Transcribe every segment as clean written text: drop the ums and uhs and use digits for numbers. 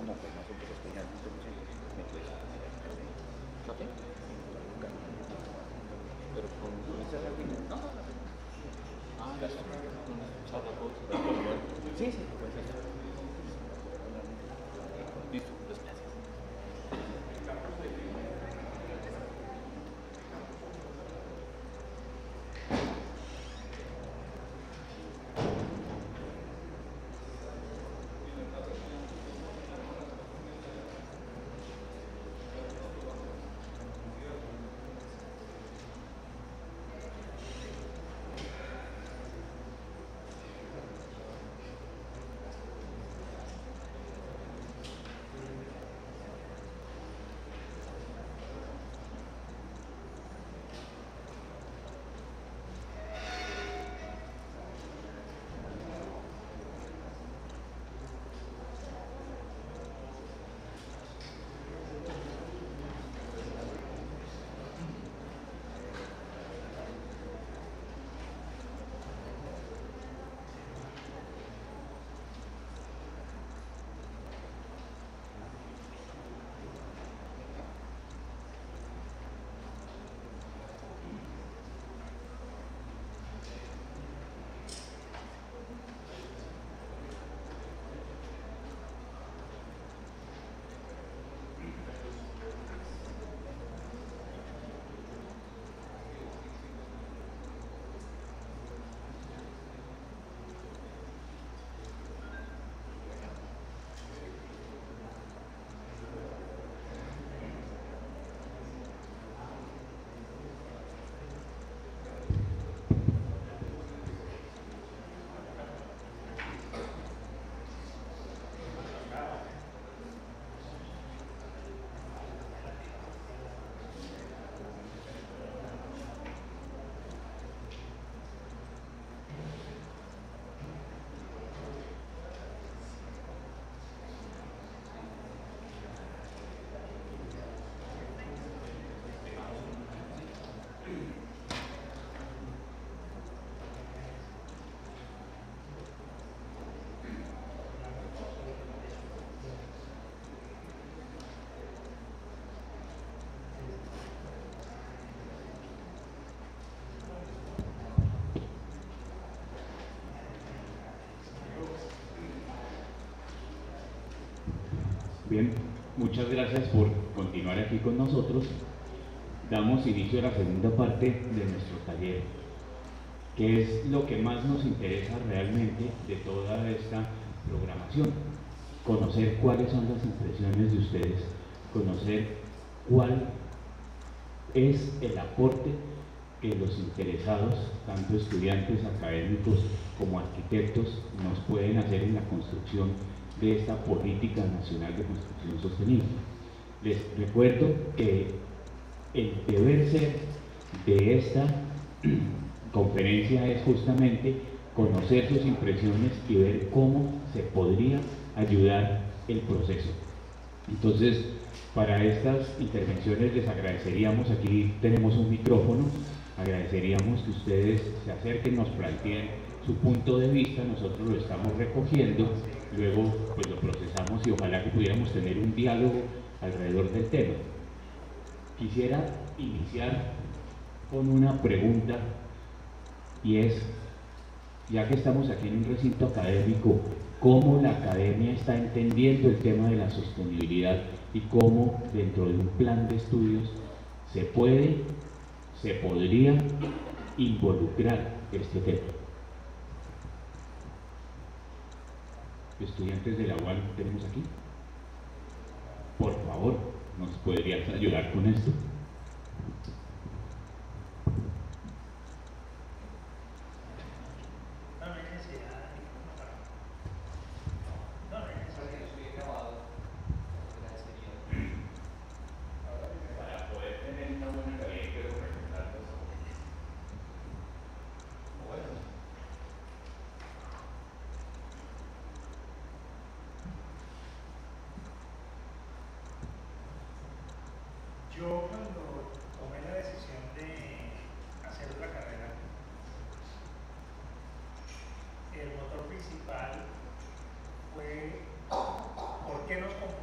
como pues más un poco especial, entonces me puedes café, pero con esa salida, no, no, no, ah, ya está, sí, sí, pues eso, listo, gracias. Bien, muchas gracias por continuar aquí con nosotros. Damos inicio a la segunda parte de nuestro taller, que es lo que más nos interesa realmente de toda esta programación. Conocer cuáles son las impresiones de ustedes, conocer cuál es el aporte que los interesados, tanto estudiantes, académicos como arquitectos, nos pueden hacer en la construcción de esta política nacional de construcción sostenible. Les recuerdo que el deber ser de esta conferencia es justamente conocer sus impresiones y ver cómo se podría ayudar el proceso. Entonces, para estas intervenciones les agradeceríamos, aquí tenemos un micrófono, agradeceríamos que ustedes se acerquen, nos planteen su punto de vista, nosotros lo estamos recogiendo, luego pues lo procesamos y ojalá que pudiéramos tener un diálogo alrededor del tema. Quisiera iniciar con una pregunta y es, ya que estamos aquí en un recinto académico, ¿cómo la academia está entendiendo el tema de la sostenibilidad y cómo dentro de un plan de estudios se podría involucrar este tema? Estudiantes de la UAL tenemos aquí. Por favor, ¿nos podrías ayudar con esto? Yo cuando tomé la decisión de hacer otra carrera, el motor principal fue por qué nos compramos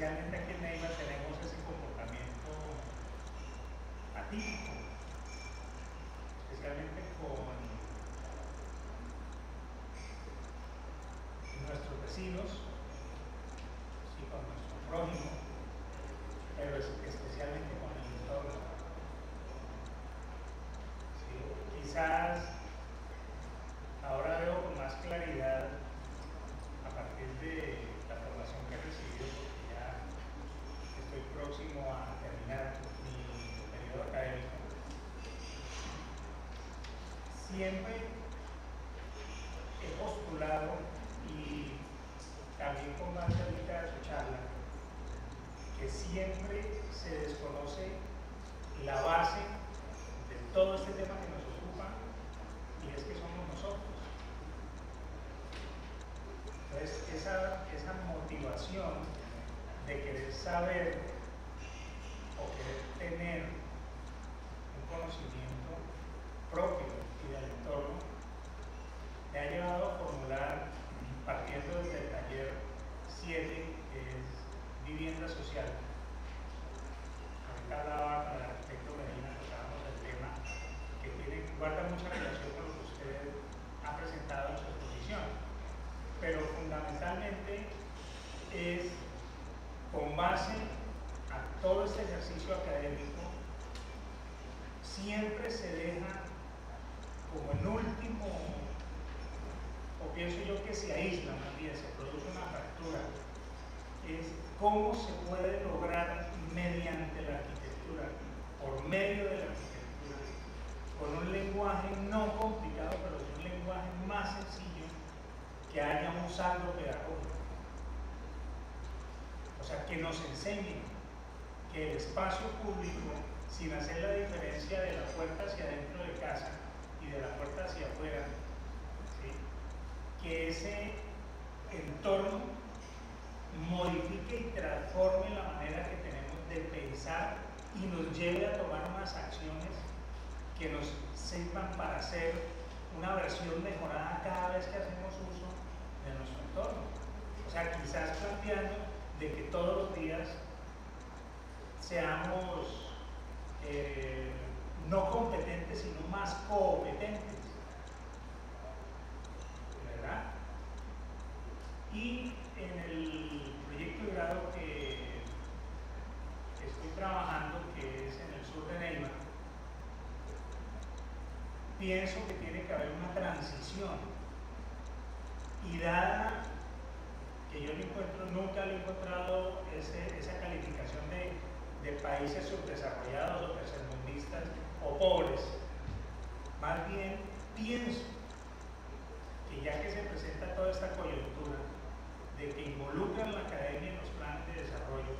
especialmente aquí en Neiva tenemos ese comportamiento atípico, especialmente con nuestros vecinos y con nuestro prójimo, pero especialmente con el entorno. ¿Sí? Quizás ahora veo con más claridad a partir de la formación que he recibido, porque ya estoy próximo a terminar mi periodo académico. Siempre he postulado, y también con base ahorita de su charla, que siempre se desconoce la base de todo este tema que nos ocupa, y es que somos nosotros. Entonces, esa motivación de querer saber o querer tener un conocimiento propio y del entorno me ha llevado a formular, partiendo desde el taller 7, que es vivienda social. Ahorita hablaba con el arquitecto Medina, tocábamos el tema que guarda mucha relación con lo que usted ha presentado en su exposición, pero fundamentalmente es con base a todo este ejercicio académico, siempre se deja como el último, o pienso yo que se aísla más bien, se produce una fractura, es cómo se puede lograr mediante la arquitectura, por medio de la arquitectura, con un lenguaje no complicado, pero es un lenguaje más sencillo, que haya un saldo pedagógico. O sea, que nos enseñen que el espacio público, sin hacer la diferencia de la puerta hacia adentro de casa y de la puerta hacia afuera, ¿sí?, que ese entorno modifique y transforme la manera que tenemos de pensar y nos lleve a tomar unas acciones que nos sirvan para hacer una versión mejorada cada vez que hacemos uso de nuestro entorno. O sea, quizás planteando de que todos los días seamos no competentes, sino más competentes, ¿verdad? Y en el proyecto de grado que estoy trabajando, que es en el sur de Neiva, pienso que tiene que haber una transición, y dada que yo nunca le he encontrado esa calificación de países subdesarrollados o tercermundistas o pobres, más bien pienso que ya que se presenta toda esta coyuntura de que involucran la academia en los planes de desarrollo,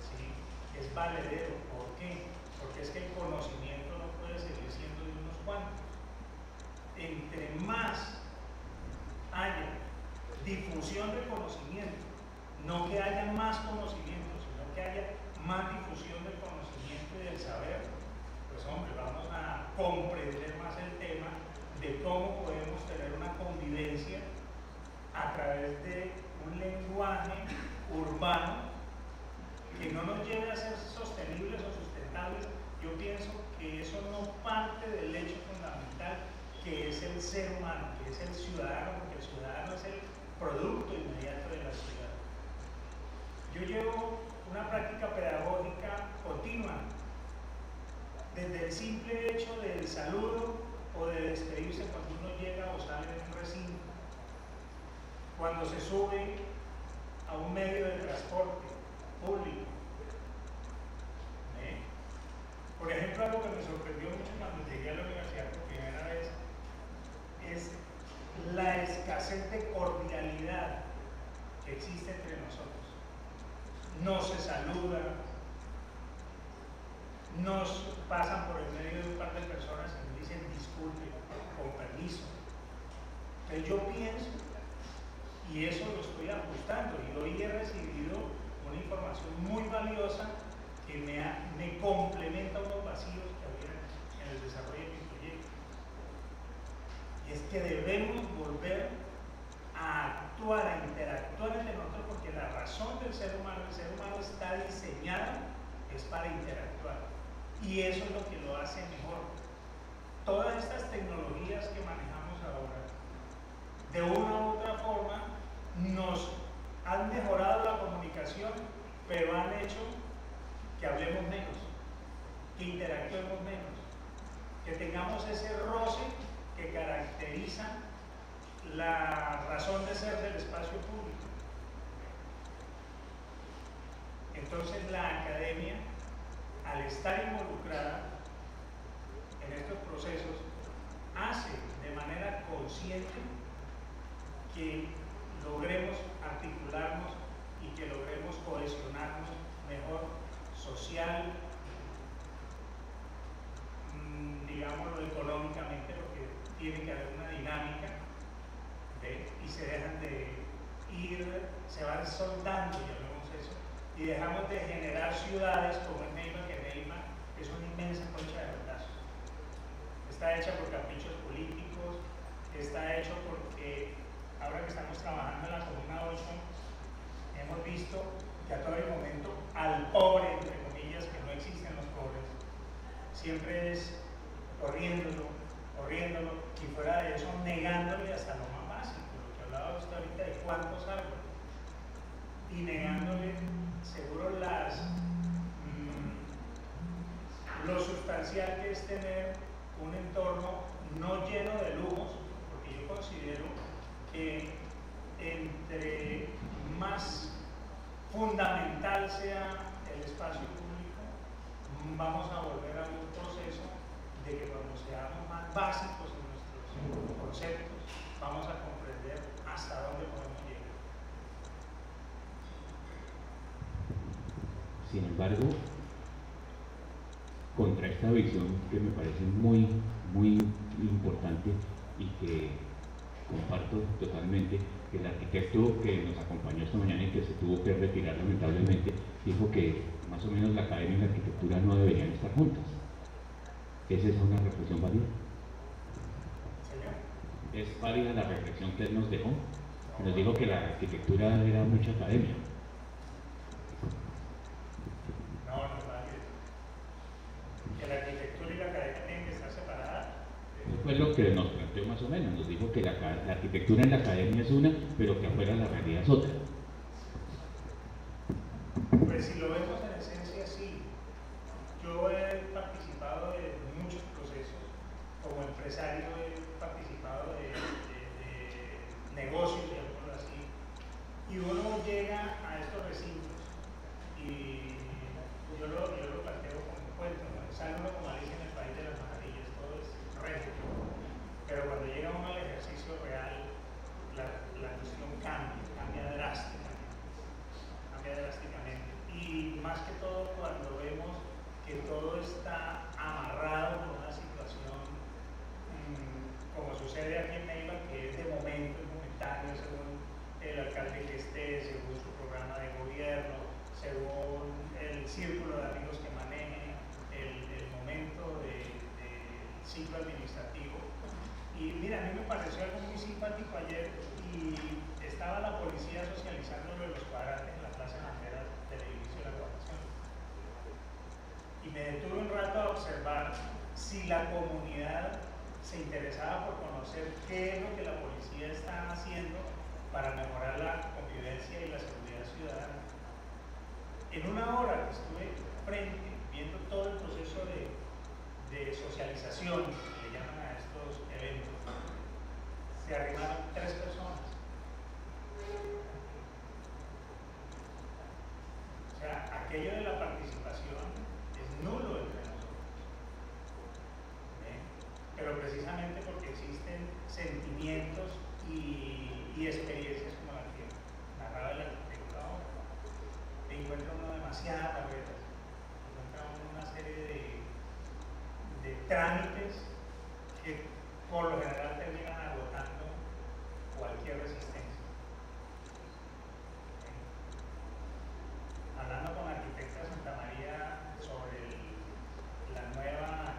¿sí?, es valedero. ¿Por qué? Porque es que el conocimiento no puede seguir siendo de unos cuantos. Entre más haya difusión del conocimiento, no que haya más conocimiento, sino que haya más difusión del conocimiento y del saber, pues hombre, vamos a comprender más el tema de cómo podemos tener una convivencia a través de un lenguaje urbano que no nos lleve a ser sostenibles o sustentables. Yo pienso que eso no parte del hecho fundamental que es el ser humano, que es el ciudadano, porque el ciudadano es el producto inmediato de la ciudad. Yo llevo una práctica pedagógica continua, desde el simple hecho del saludo o de despedirse cuando uno llega o sale de un recinto, cuando se sube a un medio de transporte público. Por ejemplo, algo que me sorprendió mucho cuando llegué a la universidad por primera vez es la escasez de cordialidad que existe entre nosotros. No se saluda, nos pasan por el medio de un par de personas y nos dicen disculpe, con permiso. Entonces yo pienso, y eso lo estoy ajustando, y hoy he recibido una información muy valiosa que me complementa unos vacíos que había en el desarrollo de mi proyecto. Y es que debemos volver a actuar, a interactuar entre nosotros, porque la razón del ser humano Y eso es lo que lo hace mejor. Todas estas tecnologías que manejamos ahora, de una u otra forma, nos han mejorado la comunicación, pero han hecho que hablemos menos, que interactuemos menos, que tengamos ese roce que caracteriza la razón de ser del espacio público. Entonces la academia, al estar involucrada en estos procesos, hace de manera consciente que logremos articularnos y que logremos cohesionarnos mejor social, digámoslo económicamente, porque tiene que haber una dinámica, y se dejan de ir, se van soldando, llamemos eso, y dejamos de generar ciudades como es Neiva, que Neiva es una inmensa concha de retazos. Está hecha por caprichos políticos, está hecho porque ahora que estamos trabajando en la Comuna 8, hemos visto que a todo el momento al pobre, entre comillas, que no existen los pobres, siempre es corriéndolo, y fuera de eso negándole hasta lo más básico, lo que hablaba usted ahorita de cuántos árboles, y negándole seguro lo sustancial que es tener un entorno no lleno de lujos, porque yo considero que entre más fundamental sea el espacio público, vamos a volver a un proceso de que cuando seamos más básicos en nuestros conceptos, vamos a comprender hasta dónde podemos llegar. Sin embargo, contra esta visión que me parece muy, muy importante y que comparto totalmente, que el arquitecto que nos acompañó esta mañana y que se tuvo que retirar lamentablemente, dijo que más o menos la academia y la arquitectura no deberían estar juntas. ¿Es esa una reflexión válida? ¿Es válida la reflexión que él nos dejó? Nos dijo que la arquitectura era mucha academia. No, no es válido. Que la arquitectura y la academia tienen que estar separadas. Eso fue lo que nos planteó más o menos. Nos dijo que la arquitectura en la academia es una, pero que afuera la realidad es otra. Pues si lo vemos en esencia, sí. Yo he participado de muchos procesos. Como empresario he participado de negocios, digámoslo así. Y uno llega a estos recintos y yo lo planteo como un cuento, ¿no? Sale uno como Alicia en el País de las Maravillas, todo es reto. Pero cuando llega uno al ejercicio real, la cuestión cambia drásticamente. Y más que todo cuando vemos que todo está amarrado con una situación, como sucede aquí en Neiva, que es de momento, es momentáneo, según el alcalde que esté, según su programa de gobierno, según el círculo de amigos que maneje, el momento del ciclo administrativo. Y mira, a mí me pareció algo muy simpático ayer y estaba la policía socializando lo de los cuadrantes en la Plaza Bandera del edificio de la Gobernación. Y me detuve un rato a observar si la comunidad se interesaba por conocer qué es lo que la policía está haciendo para mejorar la convivencia y la seguridad ciudadana. En una hora que estuve frente, viendo todo el proceso de socialización, que le llaman a estos eventos, se arrimaron 3 personas. O sea, aquello de la participación es nulo entre nosotros. Pero precisamente porque existen sentimientos y experiencias como la que narraba el arquitecto ahora. Encuentra uno demasiadas barreras, encuentra uno una serie de trámites que por lo general terminan agotando cualquier resistencia. Hablando con la arquitecta Santa María sobre el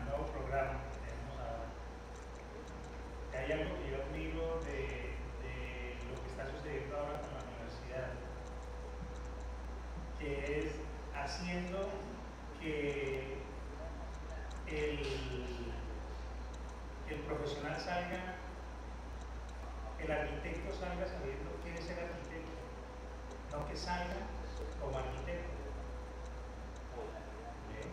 nuevo programa que tenemos ahora, que hay algo que yo admiro de lo que está sucediendo ahora con la universidad, que es haciendo que que salga como arquitecto. ¿Okay?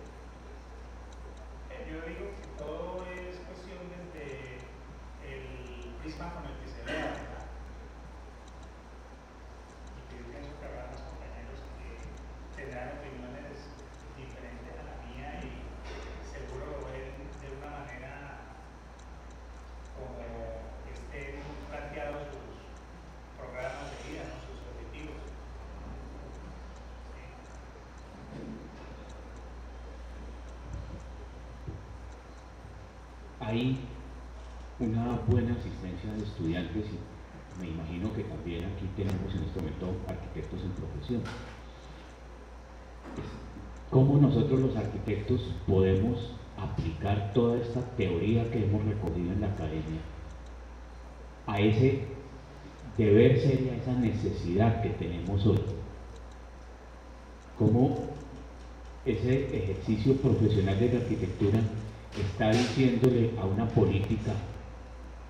Yo digo que todo es cuestión desde el prisma con el que se vea, ¿verdad? Y que yo pienso que habrá más compañeros que tendrán opiniones diferentes a la mía y seguro lo ven de una manera como estén planteados sus programas de vida, ¿no? Sus objetivos. ¿Sí? Hay una buena asistencia de estudiantes y me imagino que también aquí tenemos en este momento arquitectos en profesión. ¿Cómo nosotros los arquitectos podemos aplicar toda esta teoría que hemos recogido en la academia a ese deber ser y a esa necesidad que tenemos hoy? ¿Cómo ese ejercicio profesional de la arquitectura está diciéndole a una política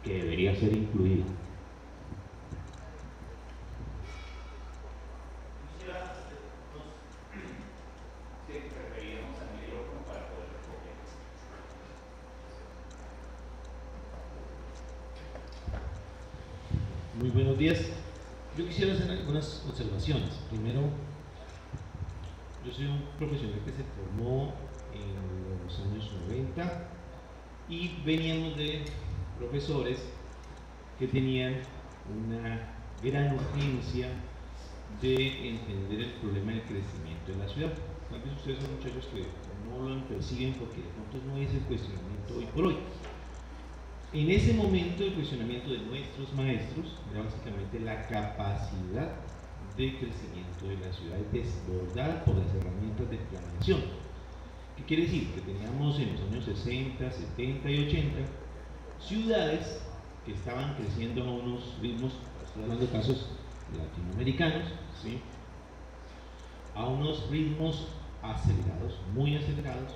que debería ser incluida? Muy buenos días. Yo quisiera hacer algunas observaciones. Primero, yo soy un profesional que se formó en los años 90 y veníamos de profesores que tenían una gran urgencia de entender el problema del crecimiento de la ciudad. Tal vez ustedes son muchachos que no lo perciben porque de pronto no es el cuestionamiento hoy por hoy. En ese momento el cuestionamiento de nuestros maestros era básicamente la capacidad de crecimiento de la ciudad desbordada por las herramientas de planeación. ¿Qué quiere decir? Que teníamos en los años 60, 70 y 80 ciudades que estaban creciendo a unos ritmos, estoy hablando de casos latinoamericanos, ¿sí?, a unos ritmos acelerados, muy acelerados,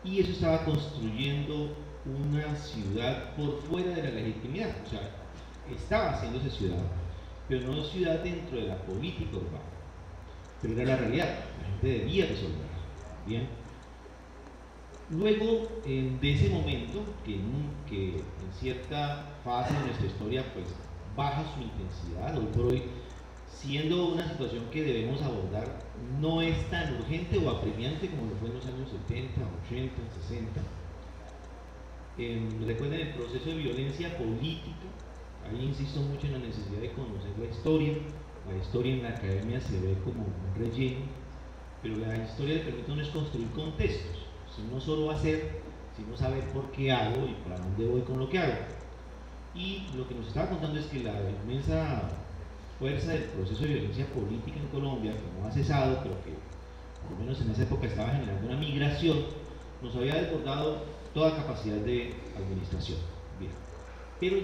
y eso estaba construyendo una ciudad por fuera de la legitimidad. O sea, estaba haciéndose ciudad, pero no ciudad dentro de la política urbana, pero era la realidad, la gente debía resolverla. Bien. Luego de ese momento, que en cierta fase de nuestra historia pues baja su intensidad, hoy por hoy, siendo una situación que debemos abordar, no es tan urgente o apremiante como lo fue en los años 70, 80, 60. Recuerden el proceso de violencia política. Ahí insisto mucho en la necesidad de conocer la historia. La historia en la academia se ve como un relleno, pero la historia le permite a uno construir contextos, no solo hacer, sino saber por qué hago y para dónde voy con lo que hago. Y lo que nos estaba contando es que la inmensa fuerza del proceso de violencia política en Colombia, que no ha cesado, pero que por lo menos en esa época estaba generando una migración, nos había desbordado toda capacidad de administración. Bien. Pero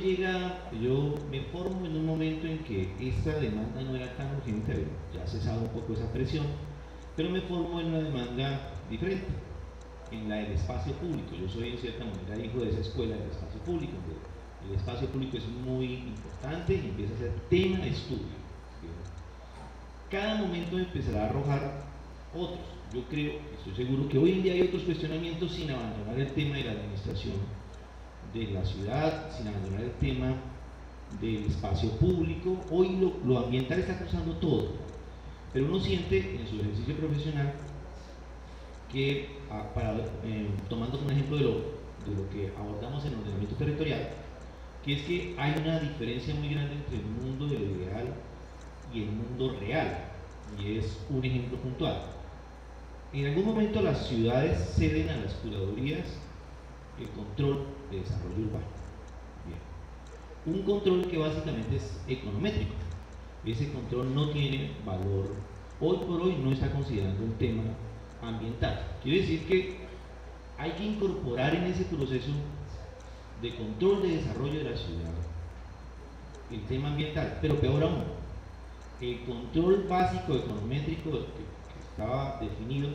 yo me formo en un momento en que esta demanda no era tan urgente, ya ha cesado un poco esa presión, pero me formo en una demanda diferente, en la del espacio público. Yo soy en cierta manera hijo de esa escuela del espacio público, donde el espacio público es muy importante y empieza a ser tema de estudio. Bien. Cada momento empezará a arrojar otros. Yo creo, estoy seguro que hoy en día hay otros cuestionamientos sin abandonar el tema de la administración de la ciudad, sin abandonar el tema del espacio público. Hoy lo ambiental está cruzando todo, pero uno siente en su ejercicio profesional que, tomando como ejemplo de lo que abordamos en el ordenamiento territorial, que es que hay una diferencia muy grande entre el mundo del ideal y el mundo real, y es un ejemplo puntual. En algún momento las ciudades ceden a las curadurías el control de desarrollo urbano. Bien. Un control que básicamente es econométrico. Ese control no tiene valor, hoy por hoy no está considerando un tema ambiental. Quiere decir que hay que incorporar en ese proceso de control de desarrollo de la ciudad el tema ambiental, pero peor aún, el control básico econométrico que estaba definido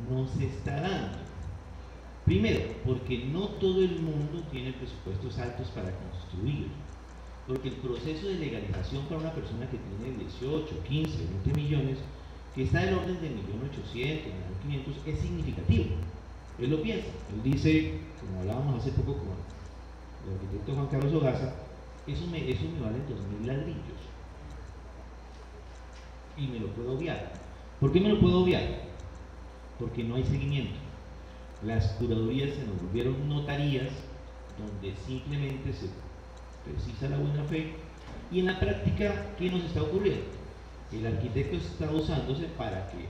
no se está dando. Primero, porque no todo el mundo tiene presupuestos altos para construir. Porque el proceso de legalización para una persona que tiene 18, 15, 20 millones, que está del orden de 1.800.000, 1.500.000, es significativo. Él lo piensa, él dice, como hablábamos hace poco con el arquitecto Juan Carlos Ogaza, eso me vale 2.000 ladrillos. Y me lo puedo obviar. ¿Por qué me lo puedo obviar? Porque no hay seguimiento. Las curadurías se nos volvieron notarías donde simplemente se precisa la buena fe, y en la práctica, ¿qué nos está ocurriendo? El arquitecto está usándose para que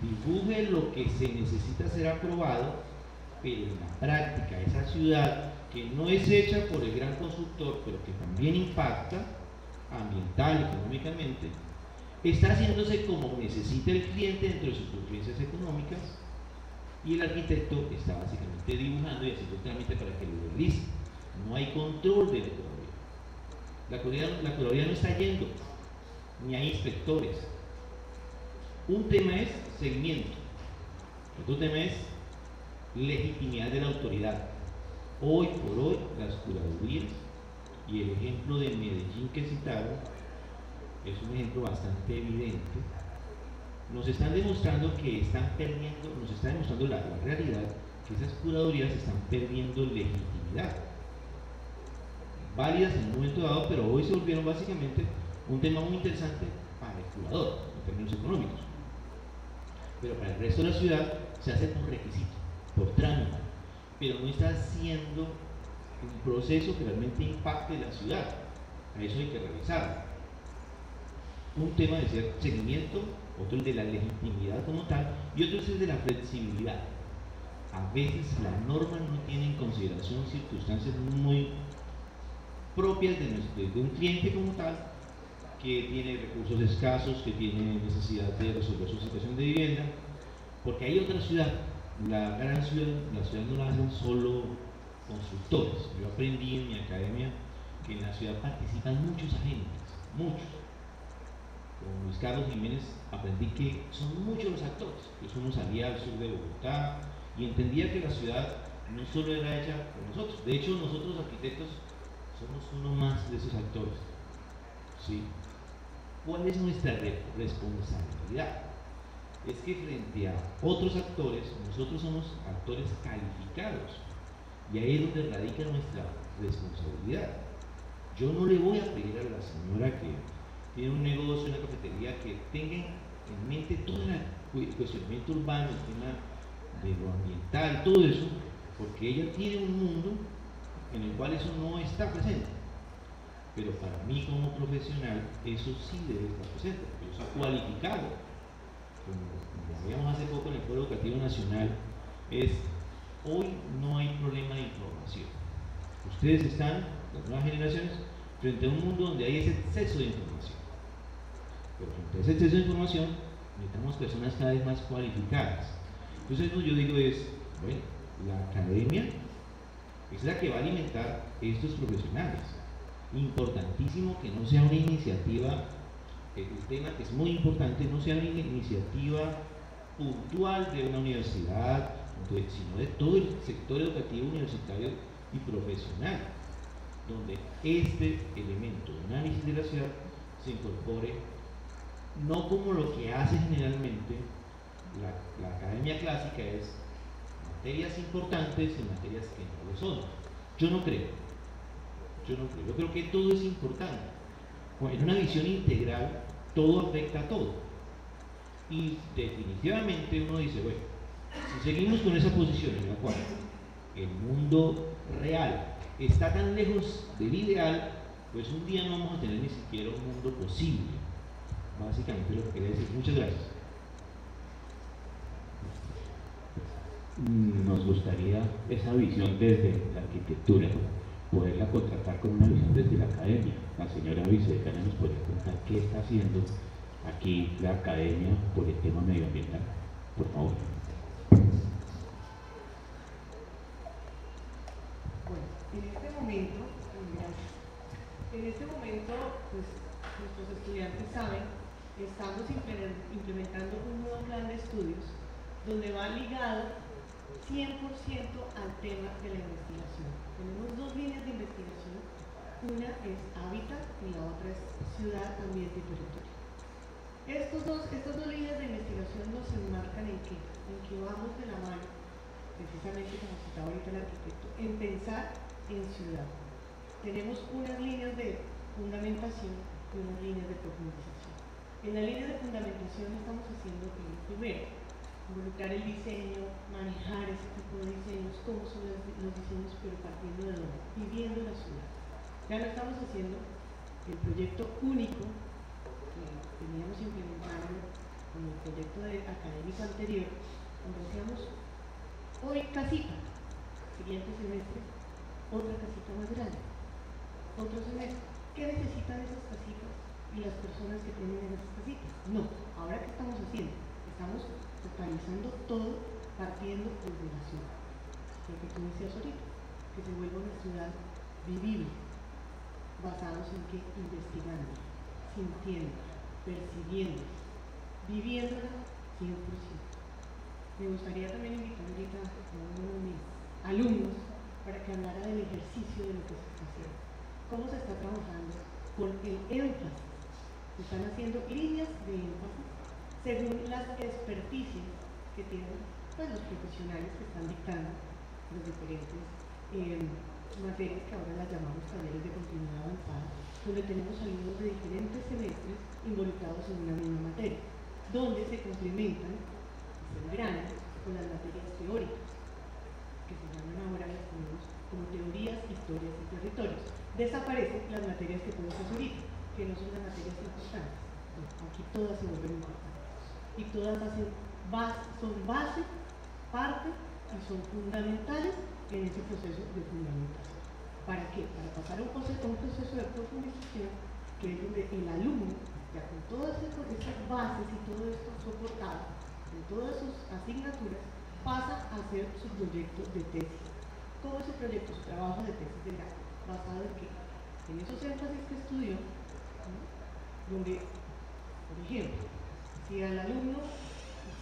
dibuje lo que se necesita ser aprobado, pero en la práctica esa ciudad, que no es hecha por el gran constructor, pero que también impacta ambiental, económicamente, está haciéndose como necesita el cliente dentro de sus preferencias económicas, y el arquitecto está básicamente dibujando y haciendo el trámite para que lo realice. No hay control de la curaduría. La curaduría no está yendo, ni hay inspectores. Un tema es seguimiento, otro tema es legitimidad de la autoridad. Hoy por hoy, las curadurías, y el ejemplo de Medellín que citaron es un ejemplo bastante evidente, nos están demostrando que están perdiendo, nos está demostrando la realidad, que esas curadurías están perdiendo legitimidad, válidas en un momento dado, pero hoy se volvieron básicamente un tema muy interesante para el curador, en términos económicos. Pero para el resto de la ciudad se hace por requisito, por trámite, pero no está haciendo un proceso que realmente impacte la ciudad. A eso hay que revisarlo. Un tema de ser seguimiento, otro el de la legitimidad como tal, y otro es el de la flexibilidad. A veces la norma no tiene en consideración circunstancias muy propias de un cliente como tal, que tiene recursos escasos, que tiene necesidad de resolver su situación de vivienda, porque hay otra ciudad, la gran ciudad, la ciudad no la hacen solo constructores. Yo aprendí en mi academia que en la ciudad participan muchos agentes, muchos. Con Luis Carlos Jiménez aprendí que son muchos los actores. Yo somos salía al sur de Bogotá y entendía que la ciudad no solo era hecha por nosotros. De hecho, nosotros arquitectos somos uno más de esos actores. ¿Sí? ¿Cuál es nuestra responsabilidad? Es que frente a otros actores, nosotros somos actores calificados. Y ahí es donde radica nuestra responsabilidad. Yo no le voy a pedir a la señora que tiene un negocio, una cafetería, que tenga en mente todo el cuestionamiento urbano, el tema de lo ambiental, todo eso, porque ella tiene un mundo en el cual eso no está presente. Pero para mí como profesional, eso sí debe estar presente, porque yo soy cualificado. Como veíamos hace poco en el Foro Educativo Nacional, hoy no hay problema de información. Ustedes están, las nuevas generaciones, frente a un mundo donde hay ese exceso de información. Pero frente a ese exceso de información, necesitamos personas cada vez más cualificadas. Entonces, yo digo bueno, la academia es la que va a alimentar estos profesionales. Importantísimo que no sea una iniciativa, el tema que es muy importante, no sea una iniciativa puntual de una universidad, sino de todo el sector educativo, universitario y profesional, donde este elemento de análisis de la ciudad se incorpore, no como lo que hace generalmente la academia clásica, es materias importantes y materias que no lo son. Yo no creo. Yo creo que todo es importante. En una visión integral, todo afecta a todo. Y definitivamente uno dice, bueno, si seguimos con esa posición en la cual el mundo real está tan lejos del ideal, pues un día no vamos a tener ni siquiera un mundo posible. Básicamente lo que quería decir. Muchas gracias. Nos gustaría esa visión desde la arquitectura, poderla contratar con una visión desde la academia. La señora vicedecana nos podría contar qué está haciendo aquí la academia por el tema medioambiental, por favor. Bueno, en este momento, pues nuestros estudiantes saben que estamos implementando un nuevo plan de estudios donde va ligado 100% al tema de la investigación. Tenemos dos líneas de investigación Una es hábitat y la otra es ciudad, ambiente y territorio. Estas dos líneas de investigación nos enmarcan en que vamos de la mano, precisamente como citaba ahorita el arquitecto, en pensar en ciudad. Tenemos unas líneas de fundamentación y unas líneas de profundización. En la línea de fundamentación estamos haciendo primero, involucrar el diseño, manejar ese tipo de diseños, cómo son los diseños, pero partiendo de dónde, viviendo la ciudad. Ya lo estamos haciendo el proyecto único que teníamos implementado con el proyecto académico anterior, donde decíamos, hoy casita, siguiente semestre, otra casita más grande, otro semestre. ¿Qué necesitan esas casitas y las personas que tienen esas casitas? No, ahora ¿qué estamos haciendo? Estamos focalizando todo partiendo desde la ciudad. Lo que tú decías ahorita, que se vuelva una ciudad vivible, basados en qué, investigando, sintiendo, percibiendo, viviéndola 100%. Me gustaría también invitar ahorita a uno de mis alumnos para que hablara del ejercicio de lo que se está haciendo. ¿Cómo se está trabajando con el énfasis? Se están haciendo líneas de énfasis según las experticias que tienen pues, los profesionales que están dictando los diferentes materias que ahora las llamamos talleres de continuidad avanzada, donde tenemos alumnos de diferentes semestres involucrados en una misma materia, donde se complementan, se engranan con las materias teóricas, que se llaman ahora, las tenemos como teorías, historias y territorios. Desaparecen las materias que tú decías ahorita, que no son las materias importantes. No, aquí todas se vuelven importantes. Y todas son base, parte y son fundamentales en ese proceso de fundamentación. ¿Para qué? Para pasar a un proceso de profundización, que es donde el alumno, ya con todas estas bases y todo esto soportado, en todas sus asignaturas, pasa a hacer su proyecto de tesis. ¿Cómo es su proyecto? Su trabajo de tesis de grado. ¿Basado en qué? En esos énfasis que estudió, ¿no? Donde, por ejemplo, si al alumno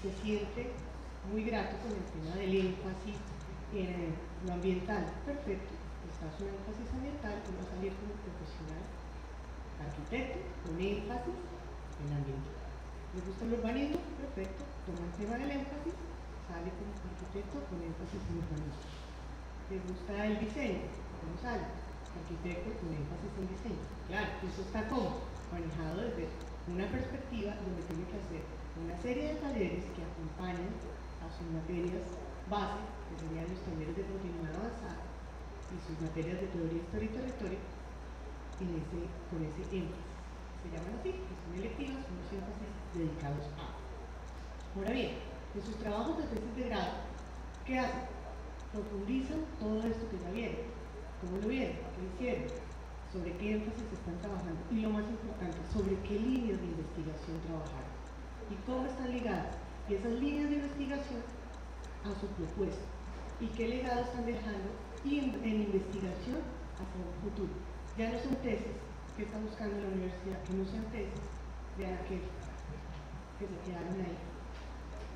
se siente muy grato con el tema del énfasis en lo ambiental, perfecto, está su énfasis ambiental y va a salir como profesional arquitecto con énfasis en ambiente. ¿Le gusta el urbanismo? Perfecto, toma el tema del énfasis, sale como arquitecto con énfasis en urbanismo. ¿Le gusta el diseño? ¿Cómo sale? Arquitecto con énfasis en diseño. Claro, eso está como manejado desde una perspectiva donde tiene que hacer una serie de talleres que acompañan a sus materias base, que serían los talleres de continuidad avanzada, y sus materias de teoría, historia y territorio, con ese énfasis. Se llaman así, que son electivas, son los énfasis dedicados a. Ahora bien, en sus trabajos de tesis de grado, ¿qué hacen? Profundizan todo esto que ya vieron. ¿Cómo lo vieron? ¿Qué hicieron? ¿Sobre qué énfasis están trabajando? Y lo más importante, ¿sobre qué líneas de investigación trabajaron? ¿Y cómo están ligadas? Y esas líneas de investigación a su propuesta. ¿Y qué legado están dejando en investigación hacia un futuro? Ya no son tesis que está buscando la universidad, que no sean tesis de aquellos que se quedaron ahí.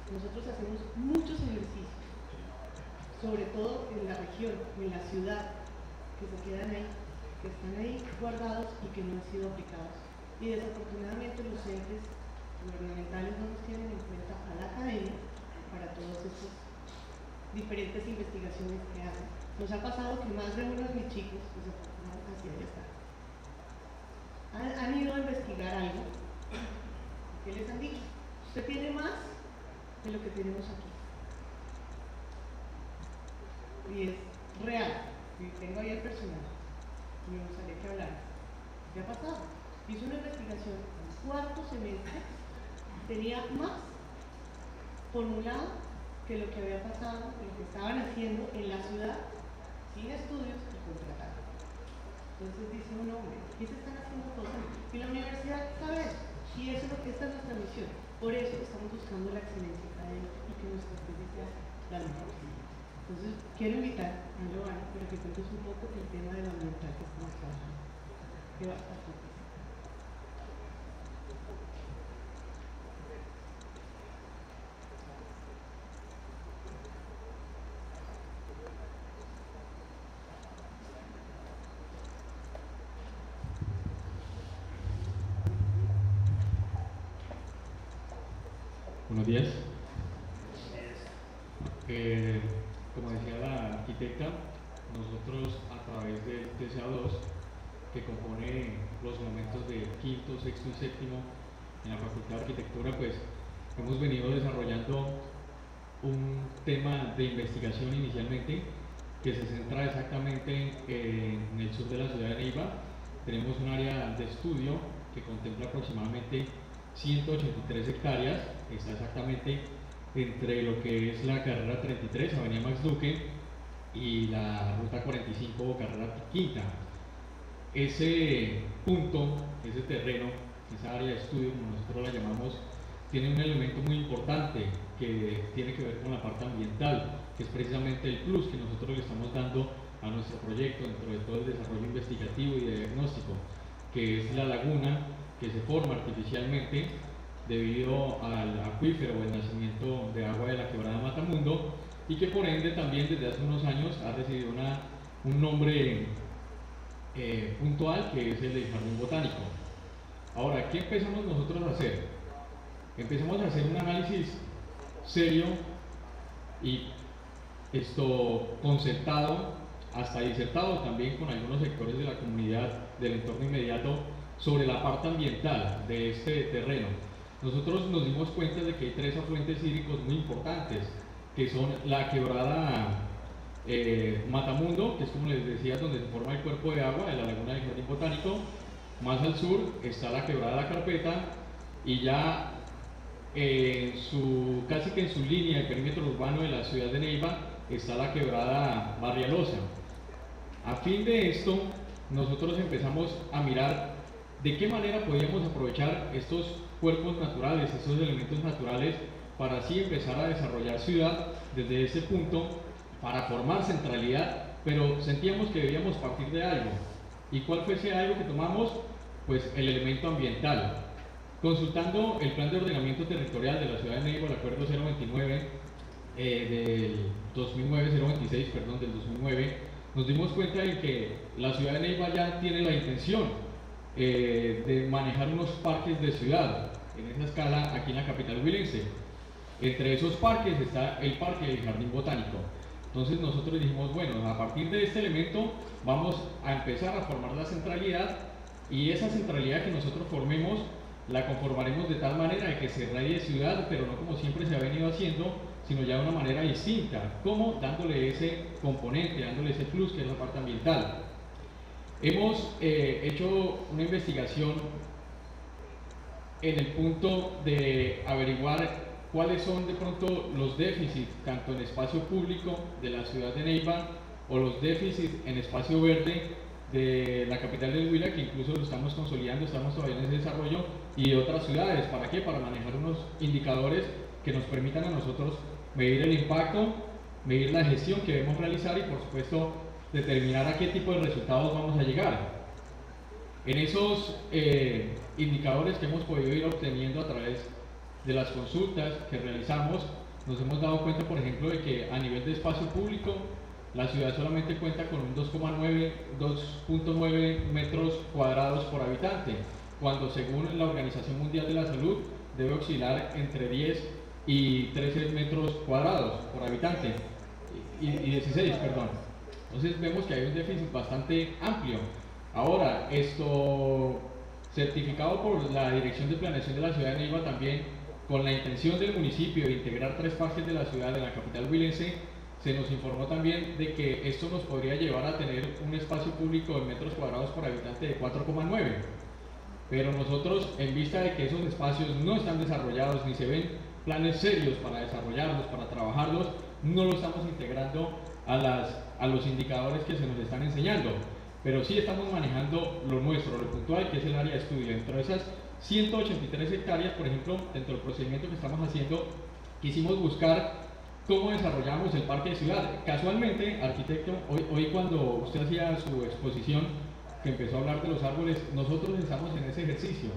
Nosotros hacemos muchos ejercicios, sobre todo en la región, en la ciudad, que se quedan ahí, que están ahí guardados y que no han sido aplicados. Y desafortunadamente los entes gubernamentales no nos tienen en cuenta a la academia para todas estas diferentes investigaciones que hacen. Nos ha pasado que más de uno de mis chicos, desafortunadamente, así ya está, han ido a investigar algo. ¿Qué les han dicho? Usted tiene más de lo que tenemos aquí. Y es real. Y tengo ahí el personaje. Me gustaría que hablara. ¿Qué ha pasado? Hizo una investigación en cuarto semestre, tenía más formulado que lo que había pasado, que lo que estaban haciendo en la ciudad, sin estudios y contratado. Entonces dice uno, hombre, aquí se están haciendo cosas. Y la universidad sabe eso. Y eso es lo que esta es nuestra misión. Por eso estamos buscando la excelencia académica y que nuestras tesis sean las mejores. Entonces, quiero invitar a Giovanna para que cuentes un poco el tema de lo ambiental que estamos trabajando. Que va a estar poco. Buenos días. Como decía la arquitecta, nosotros a través del TCA2, que compone los momentos de quinto, sexto y séptimo en la Facultad de Arquitectura, pues hemos venido desarrollando un tema de investigación inicialmente que se centra exactamente en el sur de la ciudad de Neiva. Tenemos un área de estudio que contempla aproximadamente 183 hectáreas, está exactamente entre lo que es la carrera 33, Avenida Max Duque, y la ruta 45, carrera quinta. Ese punto, ese terreno, esa área de estudio, como nosotros la llamamos, tiene un elemento muy importante que tiene que ver con la parte ambiental, que es precisamente el plus que nosotros le estamos dando a nuestro proyecto dentro de todo el desarrollo investigativo y de diagnóstico, que es la laguna que se forma artificialmente debido al acuífero o el nacimiento de agua de la quebrada Matamundo, y que por ende también desde hace unos años ha recibido un nombre puntual, que es el de Jardín Botánico. Ahora, ¿qué empezamos nosotros a hacer? Empezamos a hacer un análisis serio y concertado, hasta disertado también con algunos sectores de la comunidad del entorno inmediato sobre la parte ambiental de este terreno. Nosotros nos dimos cuenta de que hay tres afluentes hídricos muy importantes, que son la quebrada Matamundo, que es, como les decía, donde se forma el cuerpo de agua de la laguna del Jardín Botánico. Más al sur está la quebrada La Carpeta, y ya casi que en su línea de perímetro urbano de la ciudad de Neiva está la quebrada Barrialosa. A fin de esto, nosotros empezamos a mirar de qué manera podíamos aprovechar estos cuerpos naturales, estos elementos naturales, para así empezar a desarrollar ciudad desde ese punto, para formar centralidad, pero sentíamos que debíamos partir de algo. ¿Y cuál fue ese algo que tomamos? Pues el elemento ambiental. Consultando el plan de ordenamiento territorial de la ciudad de Neiva, el acuerdo 029 del 2009, 026, perdón, del 2009, nos dimos cuenta de que la ciudad de Neiva ya tiene la intención de manejar unos parques de ciudad en esa escala aquí en la capital huilense. Entre esos parques está el Parque del Jardín Botánico. Entonces nosotros dijimos, bueno, a partir de este elemento vamos a empezar a formar la centralidad, y esa centralidad que nosotros formemos la conformaremos de tal manera de que se irradie ciudad, pero no como siempre se ha venido haciendo, sino ya de una manera distinta, como dándole ese componente, dándole ese plus que es la parte ambiental. Hemos hecho una investigación en el punto de averiguar cuáles son de pronto los déficits, tanto en espacio público de la ciudad de Neiva, o los déficits en espacio verde de la capital del Huila, que incluso lo estamos consolidando, estamos todavía en ese desarrollo, y de otras ciudades. ¿Para qué? Para manejar unos indicadores que nos permitan a nosotros medir el impacto, medir la gestión que debemos realizar y, por supuesto, determinar a qué tipo de resultados vamos a llegar. En esos indicadores que hemos podido ir obteniendo a través de las consultas que realizamos, nos hemos dado cuenta, por ejemplo, de que a nivel de espacio público la ciudad solamente cuenta con un 2.9 metros cuadrados por habitante, cuando según la Organización Mundial de la Salud debe oscilar entre 10 y 13 metros cuadrados por habitante, y 16, perdón. Entonces vemos que hay un déficit bastante amplio. Ahora, esto certificado por la Dirección de Planeación de la Ciudad de Neiva, también con la intención del municipio de integrar tres parques de la ciudad en la capital huilense, se nos informó también de que esto nos podría llevar a tener un espacio público de metros cuadrados por habitante de 4,9. Pero nosotros, en vista de que esos espacios no están desarrollados ni se ven planes serios para desarrollarlos, para trabajarlos, no lo estamos integrando a los indicadores que se nos están enseñando. Pero sí estamos manejando lo nuestro, lo puntual, que es el área de estudio. Dentro de esas 183 hectáreas, por ejemplo, dentro del procedimiento que estamos haciendo, quisimos buscar cómo desarrollamos el parque de ciudad. Casualmente, arquitecto, hoy cuando usted hacía su exposición, que empezó a hablar de los árboles, nosotros estamos en ese ejercicio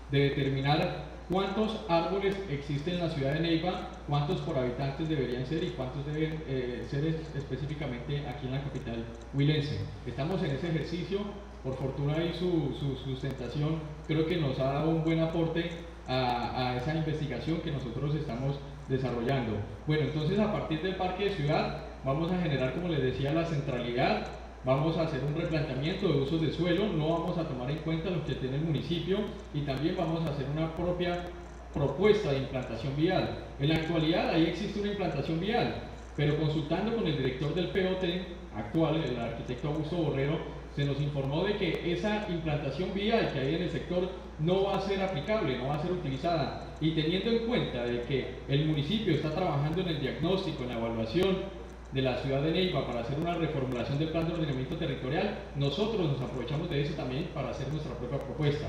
de determinar cuántos árboles existen en la ciudad de Neiva, cuántos por habitantes deberían ser y cuántos deben ser específicamente aquí en la capital huilense. Estamos en ese ejercicio. Por fortuna y su sustentación creo que nos ha dado un buen aporte a esa investigación que nosotros estamos desarrollando. Bueno, entonces a partir del parque de ciudad vamos a generar, como les decía, la centralidad, vamos a hacer un replanteamiento de usos de suelo, no vamos a tomar en cuenta lo que tiene el municipio y también vamos a hacer una propia propuesta de implantación vial. En la actualidad ahí existe una implantación vial, pero consultando con el director del POT actual, el arquitecto Augusto Borrero, se nos informó de que esa implantación vial que hay en el sector no va a ser aplicable, no va a ser utilizada. Y teniendo en cuenta de que el municipio está trabajando en el diagnóstico, en la evaluación de la ciudad de Neiva para hacer una reformulación del plan de ordenamiento territorial, nosotros nos aprovechamos de eso también para hacer nuestra propia propuesta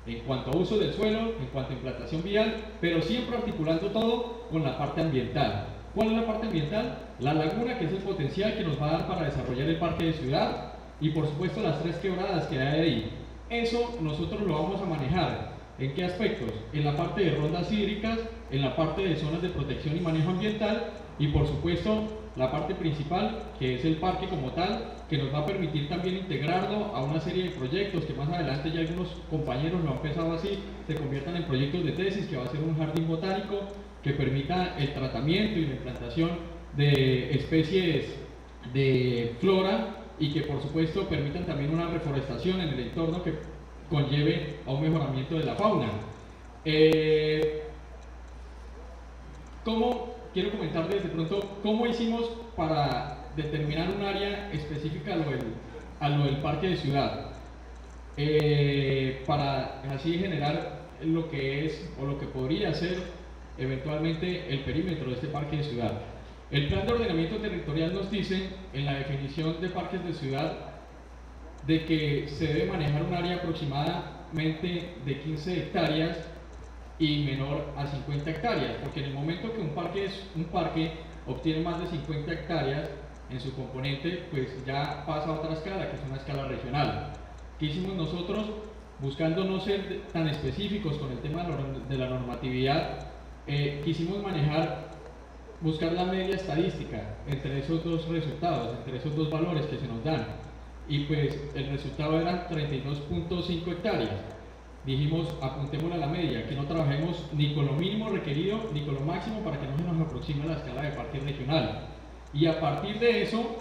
en cuanto a uso del suelo, en cuanto a implantación vial, pero siempre articulando todo con la parte ambiental. ¿Cuál es la parte ambiental? La laguna, que es el potencial que nos va a dar para desarrollar el parque de ciudad, y por supuesto las 3 quebradas que hay ahí. Eso nosotros lo vamos a manejar. ¿En qué aspectos? En la parte de rondas hídricas, en la parte de zonas de protección y manejo ambiental, y por supuesto la parte principal, que es el parque como tal, que nos va a permitir también integrarlo a una serie de proyectos que más adelante ya algunos compañeros lo han pensado así, se conviertan en proyectos de tesis, que va a ser un jardín botánico que permita el tratamiento y la implantación de especies de flora y que por supuesto permitan también una reforestación en el entorno que conlleve a un mejoramiento de la fauna. Quiero comentarles de pronto cómo hicimos para determinar un área específica a lo del parque de ciudad, para así generar lo que es o lo que podría ser eventualmente el perímetro de este parque de ciudad. El plan de ordenamiento territorial nos dice en la definición de parques de ciudad de que se debe manejar un área aproximadamente de 15 hectáreas y menor a 50 hectáreas, porque en el momento que un parque obtiene más de 50 hectáreas en su componente, pues ya pasa a otra escala, que es una escala regional. ¿Qué hicimos nosotros? Buscando no ser tan específicos con el tema de la normatividad, quisimos buscar la media estadística entre esos dos resultados, entre esos dos valores que se nos dan, y pues el resultado era 32.5 hectáreas. Dijimos, apuntémosle a la media, que no trabajemos ni con lo mínimo requerido ni con lo máximo para que no se nos aproxime a la escala de parque regional. Y a partir de eso,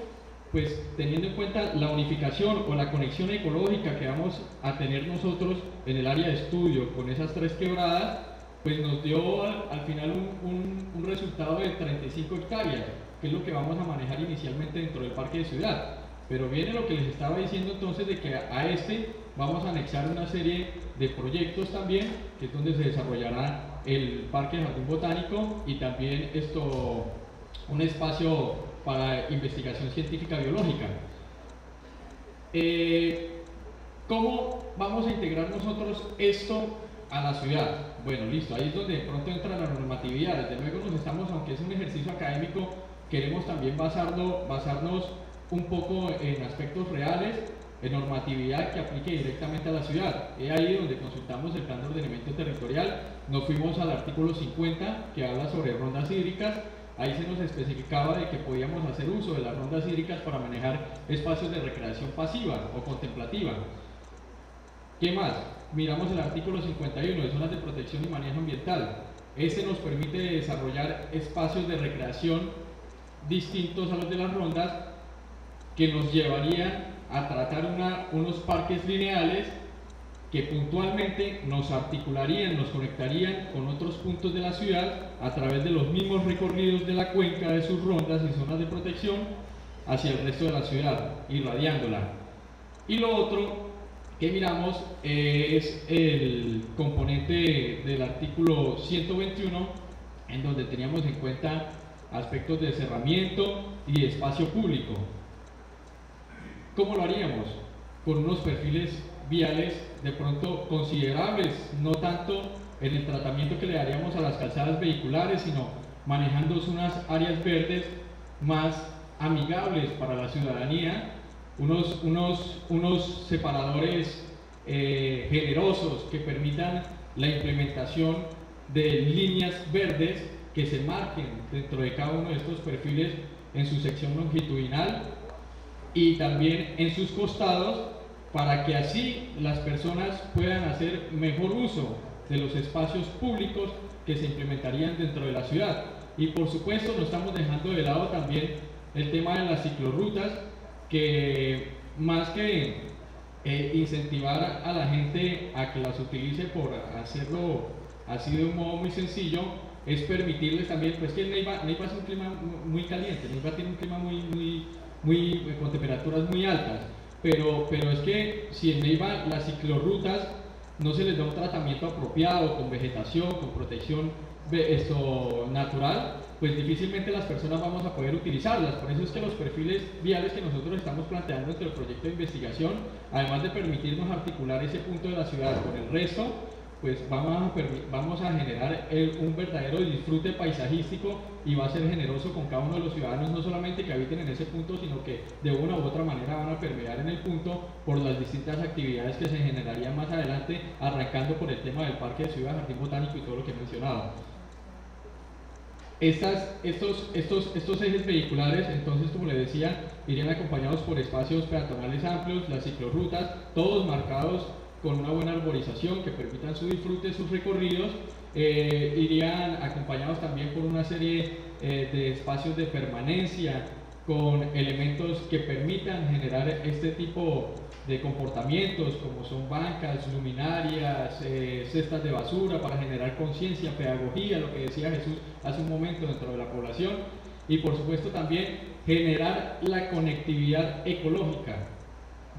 pues teniendo en cuenta la unificación o la conexión ecológica que vamos a tener nosotros en el área de estudio con esas 3 quebradas, pues nos dio al final un resultado de 35 hectáreas, que es lo que vamos a manejar inicialmente dentro del parque de ciudad. Pero viene lo que les estaba diciendo entonces de que a vamos a anexar una serie de proyectos también, que es donde se desarrollará el Parque de Jardín Botánico y también un espacio para investigación científica biológica. ¿Cómo vamos a integrar nosotros esto a la ciudad? Bueno, listo, ahí es donde de pronto entra la normatividad. Desde luego aunque es un ejercicio académico, queremos también basarnos un poco en aspectos reales, en normatividad que aplique directamente a la ciudad. Es ahí donde consultamos el plan de ordenamiento territorial, nos fuimos al artículo 50 que habla sobre rondas hídricas. Ahí se nos especificaba de que podíamos hacer uso de las rondas hídricas para manejar espacios de recreación pasiva o contemplativa. ¿Qué más? Miramos el artículo 51 de zonas de protección y manejo ambiental. Este nos permite desarrollar espacios de recreación distintos a los de las rondas, que nos llevarían a tratar unos parques lineales que puntualmente nos articularían, nos conectarían con otros puntos de la ciudad a través de los mismos recorridos de la cuenca de sus rondas y zonas de protección hacia el resto de la ciudad, irradiándola. Y lo otro que miramos es el componente del artículo 121, en donde teníamos en cuenta aspectos de cerramiento y de espacio público. ¿Cómo lo haríamos? Con unos perfiles viales de pronto considerables, no tanto en el tratamiento que le daríamos a las calzadas vehiculares, sino manejando unas áreas verdes más amigables para la ciudadanía, unos separadores generosos que permitan la implementación de líneas verdes que se marquen dentro de cada uno de estos perfiles en su sección longitudinal y también en sus costados, para que así las personas puedan hacer mejor uso de los espacios públicos que se implementarían dentro de la ciudad. Y por supuesto no estamos dejando de lado también el tema de las ciclorrutas, que más que incentivar a la gente a que las utilice por hacerlo así de un modo muy sencillo, es permitirles también, pues que Neiva es un clima muy caliente, Neiva tiene un clima con temperaturas muy altas, pero es que si en Neiva las ciclorrutas no se les da un tratamiento apropiado, con vegetación, con protección natural, pues difícilmente las personas vamos a poder utilizarlas. Por eso es que los perfiles viales que nosotros estamos planteando dentro del proyecto de investigación, además de permitirnos articular ese punto de la ciudad con el resto, pues vamos a generar un verdadero disfrute paisajístico, y va a ser generoso con cada uno de los ciudadanos, no solamente que habiten en ese punto, sino que de una u otra manera van a permear en el punto por las distintas actividades que se generarían más adelante, arrancando por el tema del Parque de Ciudad, Jardín Botánico y todo lo que he mencionado. Estos ejes vehiculares, entonces, como les decía, irían acompañados por espacios peatonales amplios, las ciclorrutas, todos marcados con una buena arborización que permitan su disfrute, sus recorridos. Irían acompañados también por una serie de espacios de permanencia con elementos que permitan generar este tipo de comportamientos, como son bancas, luminarias, cestas de basura, para generar conciencia, pedagogía, lo que decía Jesús hace un momento, dentro de la población. Y por supuesto también generar la conectividad ecológica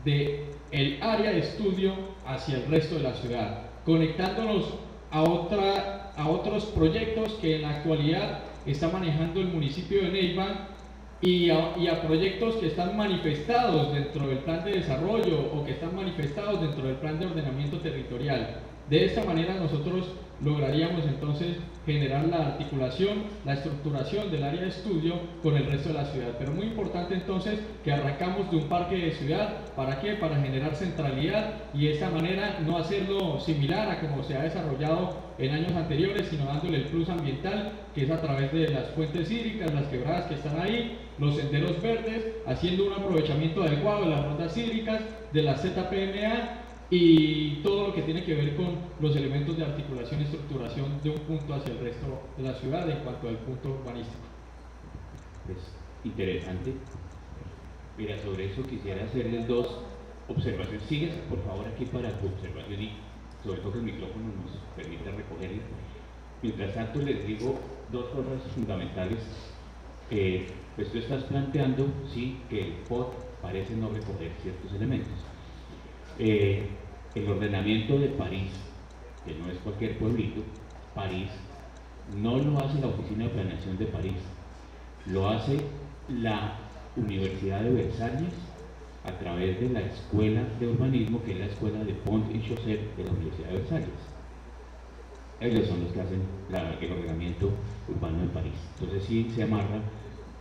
del área de estudio hacia el resto de la ciudad, conectándonos a otros proyectos que en la actualidad está manejando el municipio de Neiva, y a proyectos que están manifestados dentro del plan de desarrollo o que están manifestados dentro del plan de ordenamiento territorial. De esta manera nosotros lograríamos entonces generar la articulación, la estructuración del área de estudio con el resto de la ciudad. Pero muy importante entonces que arrancamos de un parque de ciudad. ¿Para qué? Para generar centralidad, y de esta manera no hacerlo similar a como se ha desarrollado en años anteriores, sino dándole el plus ambiental, que es a través de las fuentes hídricas, las quebradas que están ahí, los senderos verdes, haciendo un aprovechamiento adecuado de las rondas hídricas, de la ZPMA, y todo lo que tiene que ver con los elementos de articulación y estructuración de un punto hacia el resto de la ciudad en cuanto al punto urbanístico. Pues interesante. Mira, sobre eso quisiera hacerles dos observaciones. Sigues, por favor, aquí para tu observación, y sobre todo que el micrófono nos permita recogerlo. Mientras tanto, les digo dos cosas fundamentales. Pues tú estás planteando, sí, que el POT parece no recoger ciertos elementos. El ordenamiento de París, que no es cualquier pueblito, París, no lo hace la Oficina de Planeación de París, lo hace la Universidad de Versalles a través de la Escuela de Urbanismo, que es la Escuela de Pont y Chaussée de la Universidad de Versalles. Ellos son los que hacen el ordenamiento urbano de París. Entonces sí se amarra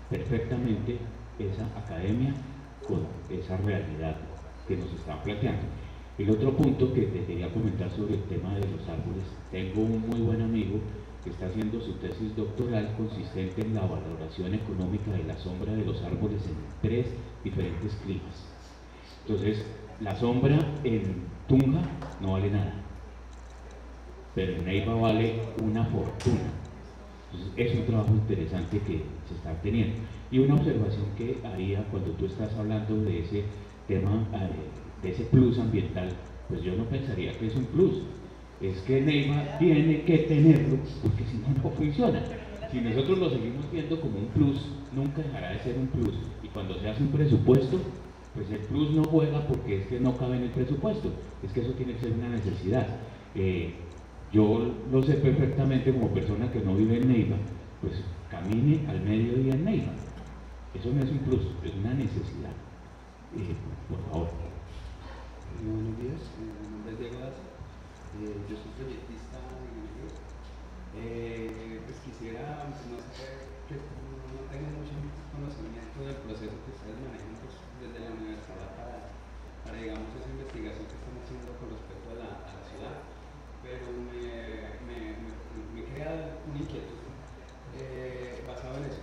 perfectamente esa academia con esa realidad que nos están planteando. El otro punto que te quería comentar sobre el tema de los árboles: tengo un muy buen amigo que está haciendo su tesis doctoral consistente en la valoración económica de la sombra de los árboles en 3 diferentes climas. Entonces, la sombra en Tunja no vale nada, pero en Neiva vale una fortuna. Entonces, es un trabajo interesante que se está teniendo. Y una observación que haría cuando tú estás hablando de ese tema, de ese plus ambiental, pues yo no pensaría que es un plus. Es que Neiva tiene que tenerlo, porque si no, no funciona. Si nosotros lo seguimos viendo como un plus, nunca dejará de ser un plus. Y cuando se hace un presupuesto, pues el plus no juega porque es que no cabe en el presupuesto. Es que eso tiene que ser una necesidad. Yo lo sé perfectamente como persona que no vive en Neiva, pues camine al mediodía en Neiva. Eso no es un plus, es una necesidad. Por favor. Buenos días, mi nombre es Diego Daza. Yo soy proyectista en el pues quisiera, no tengo mucho conocimiento del proceso que ustedes manejan pues, desde la universidad para digamos esa investigación que están haciendo con respecto a la ciudad, pero me crea una inquietud basado en eso.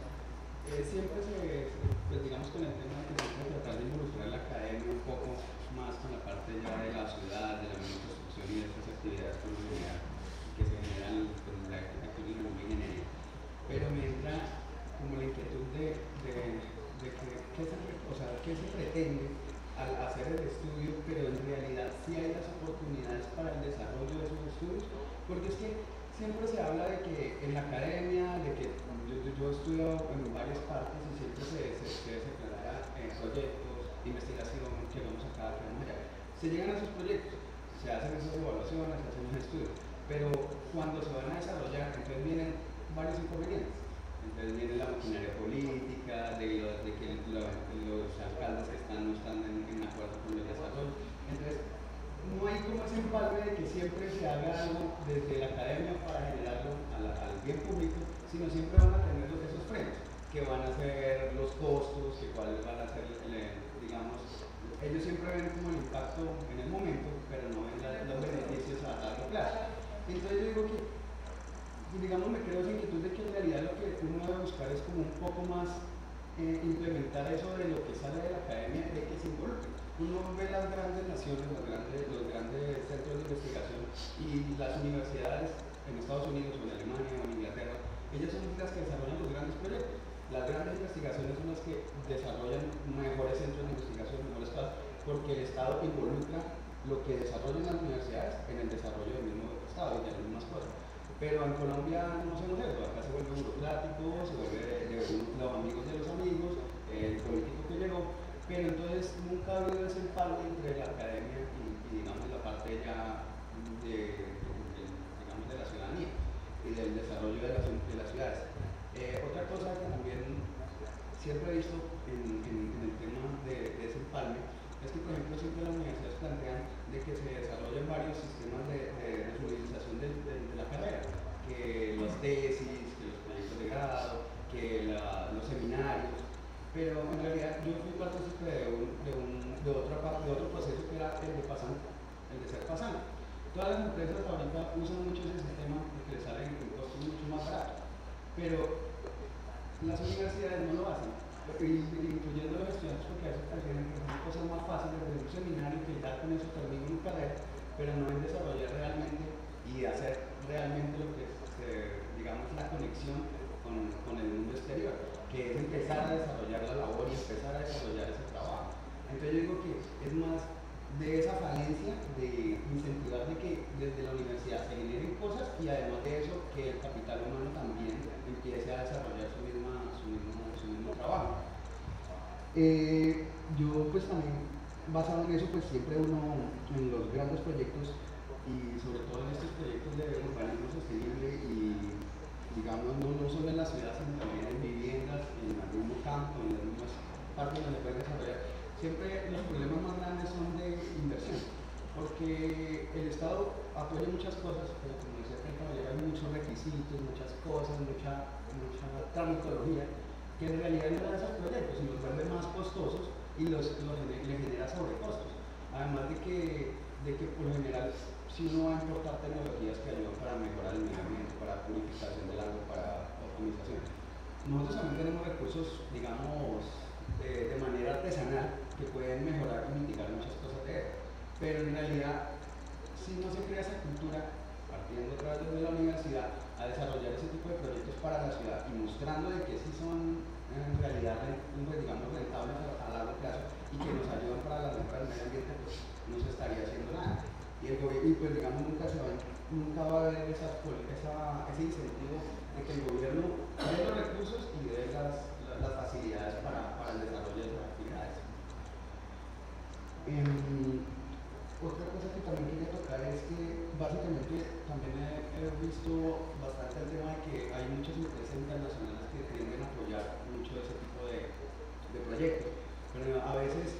Siempre pues digamos con el tema de que se puede tratar de involucrar la academia un poco más con la parte ya de la ciudad, de la misma construcción y de estas actividades que uno genera. se pretende al hacer el estudio, pero en realidad sí hay las oportunidades para el desarrollo de esos estudios, porque es que siempre se habla de que en la academia, de que yo he estudiado en varias partes y siempre se declara proyectos, investigación, que vamos acá, que vamos allá. Se llegan a esos proyectos, se hacen esas evaluaciones, se hacen los estudios, pero cuando se van a desarrollar, entonces vienen varios inconvenientes. Entonces viene la maquinaria política, de que los alcaldes que no están en acuerdo con el desarrollo. Entonces, no hay como ese empalme de que siempre se haga algo desde la academia para generarlo al bien público, sino siempre van a tener esos frenos, que van a ser los costos, que cuáles van a ser, digamos, ellos siempre ven como el impacto en el momento, pero no ven los beneficios a largo plazo. Entonces yo digo que, digamos, me creo esa inquietud de que en realidad lo que uno debe buscar es como un poco más implementar eso de lo que sale de la academia, de que se involucre. Uno ve las grandes naciones, los grandes centros de investigación y las universidades en Estados Unidos o en Alemania o en Inglaterra, ellas son las que desarrollan los grandes proyectos. Las grandes investigaciones son las que desarrollan mejores centros de investigación, mejores cosas, porque el Estado involucra lo que desarrollan las universidades en el desarrollo del mismo Estado y de las mismas cosas. Pero en Colombia no hacemos eso, acá se vuelve burocrático, se vuelve de los amigos de los amigos, el político que llegó, pero entonces nunca ha habido ese empalme entre la academia y digamos la parte ya digamos, de la ciudadanía y del desarrollo de las ciudades. Otra cosa que también siempre he visto en el tema de ese empalme es que, por ejemplo, siempre las universidades plantean de que se desarrollen varios sistemas de fluidización de la carrera, que las tesis, que los proyectos de grado, que los seminarios, pero en realidad yo fui partícipe de otro proceso que era el de pasante, el de ser pasante. Todas las empresas ahorita usan mucho ese sistema porque les sale en costos mucho más baratos, pero las universidades no lo hacen, incluyendo los estudiantes, porque a veces prefieren que son cosas más fáciles de un seminario que ya con eso termina una carrera, pero no en desarrollar realmente y hacer realmente lo que es, digamos, la conexión con el mundo exterior, que es empezar a desarrollar la labor y empezar a desarrollar ese trabajo. Entonces yo digo que es más de esa falencia de incentivar de que desde la universidad se generen cosas y además de eso que el capital humano también empiece a desarrollar su mismo trabajo. Yo pues también basado en eso pues siempre uno en los grandes proyectos y sobre todo en estos proyectos de urbanismo sostenible y digamos no solo en la ciudad sino también en viviendas, en el mismo campo, en las mismas partes donde pueden desarrollar. Siempre los problemas más grandes son de inversión, porque el Estado apoya muchas cosas, pero como decía el caballero, hay muchos requisitos, muchas cosas, mucha tramitología, que en realidad no dan esos proyectos y los vuelve más costosos y le genera sobrecostos. Además de que por lo general, si uno va a importar tecnologías que ayudan para mejorar el medio ambiente, para purificación del agua, para optimización, nosotros también tenemos recursos, digamos, de manera artesanal que pueden mejorar y mitigar muchas cosas de eso. Pero en realidad, si no se crea esa cultura, partiendo otra vez desde la universidad, a desarrollar ese tipo de proyectos para la ciudad y mostrando de que sí son en realidad, pues, digamos, rentables a largo plazo y que nos ayudan para la mejora del medio ambiente, pues no se estaría haciendo nada. Y el gobierno, pues digamos, nunca va a haber ese incentivo de que el gobierno dé los recursos y dé las facilidades para el desarrollo de esas actividades. Otra cosa que también quería tocar es que básicamente también he visto bastante el tema de que hay muchas empresas internacionales que tienden a apoyar mucho ese tipo de proyectos, pero a veces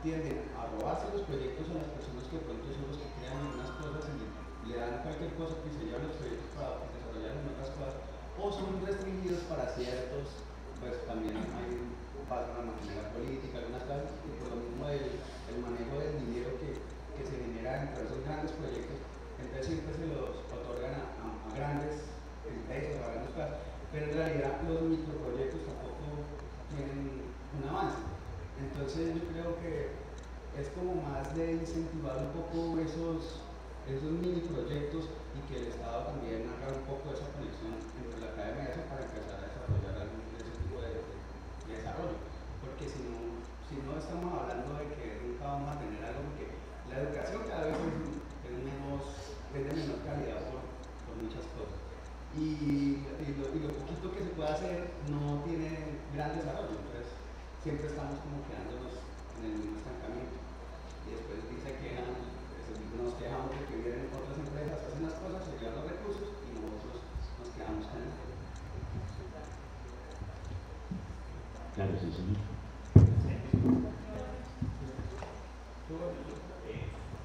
tienden a robarse los proyectos a las personas que pronto son los que crean algunas cosas y le dan cualquier cosa que se llevan los proyectos para desarrollar en otras cosas, o son restringidos para ciertos, pues también hay pasa una maquinaria política, algunas cosas, y por lo mismo el manejo del dinero que se genera entre esos grandes proyectos, entonces siempre se los otorgan a grandes empresas, a grandes cosas, pero en realidad los microproyectos tampoco tienen un avance. Entonces yo creo que es como más de incentivar un poco esos mini proyectos y que el Estado también haga un poco esa conexión entre la academia y eso para empezar a desarrollar algún de ese tipo de desarrollo, porque si si no estamos hablando de que nunca vamos a tener algo, porque la educación cada vez es de menor calidad por muchas cosas. Y lo poquito que se puede hacer no tiene gran desarrollo, entonces siempre estamos como quedándonos en el mismo estancamiento. Y después nos quejamos de que vienen otras empresas, hacen las cosas, se llevan los recursos y nosotros nos quedamos con el. Claro, sí, señor.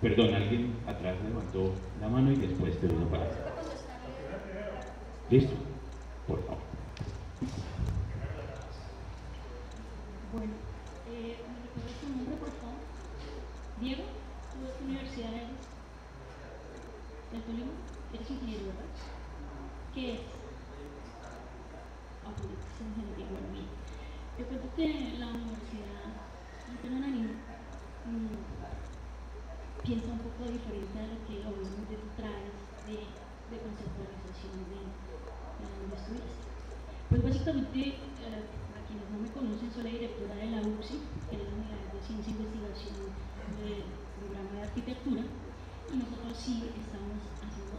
Perdón, alguien atrás levantó la mano y después te doy la palabra. ¿Listo? Por favor. Bueno, ¿me recuerdas tu nombre, por favor? Diego, ¿tú de qué universidad eres? ¿Del Tolima? Eres ingeniero, ¿verdad? ¿Qué es? Política, ingeniería, bueno, bien. Yo creo que la Universidad Interamericana piensa un poco diferente a lo que obviamente tú traes de conceptualización de donde estudiaste. Pues básicamente, para quienes no me conocen, soy la directora de la UCSI, que es la Unidad de Ciencia e Investigación del Programa de Arquitectura, y nosotros sí estamos haciendo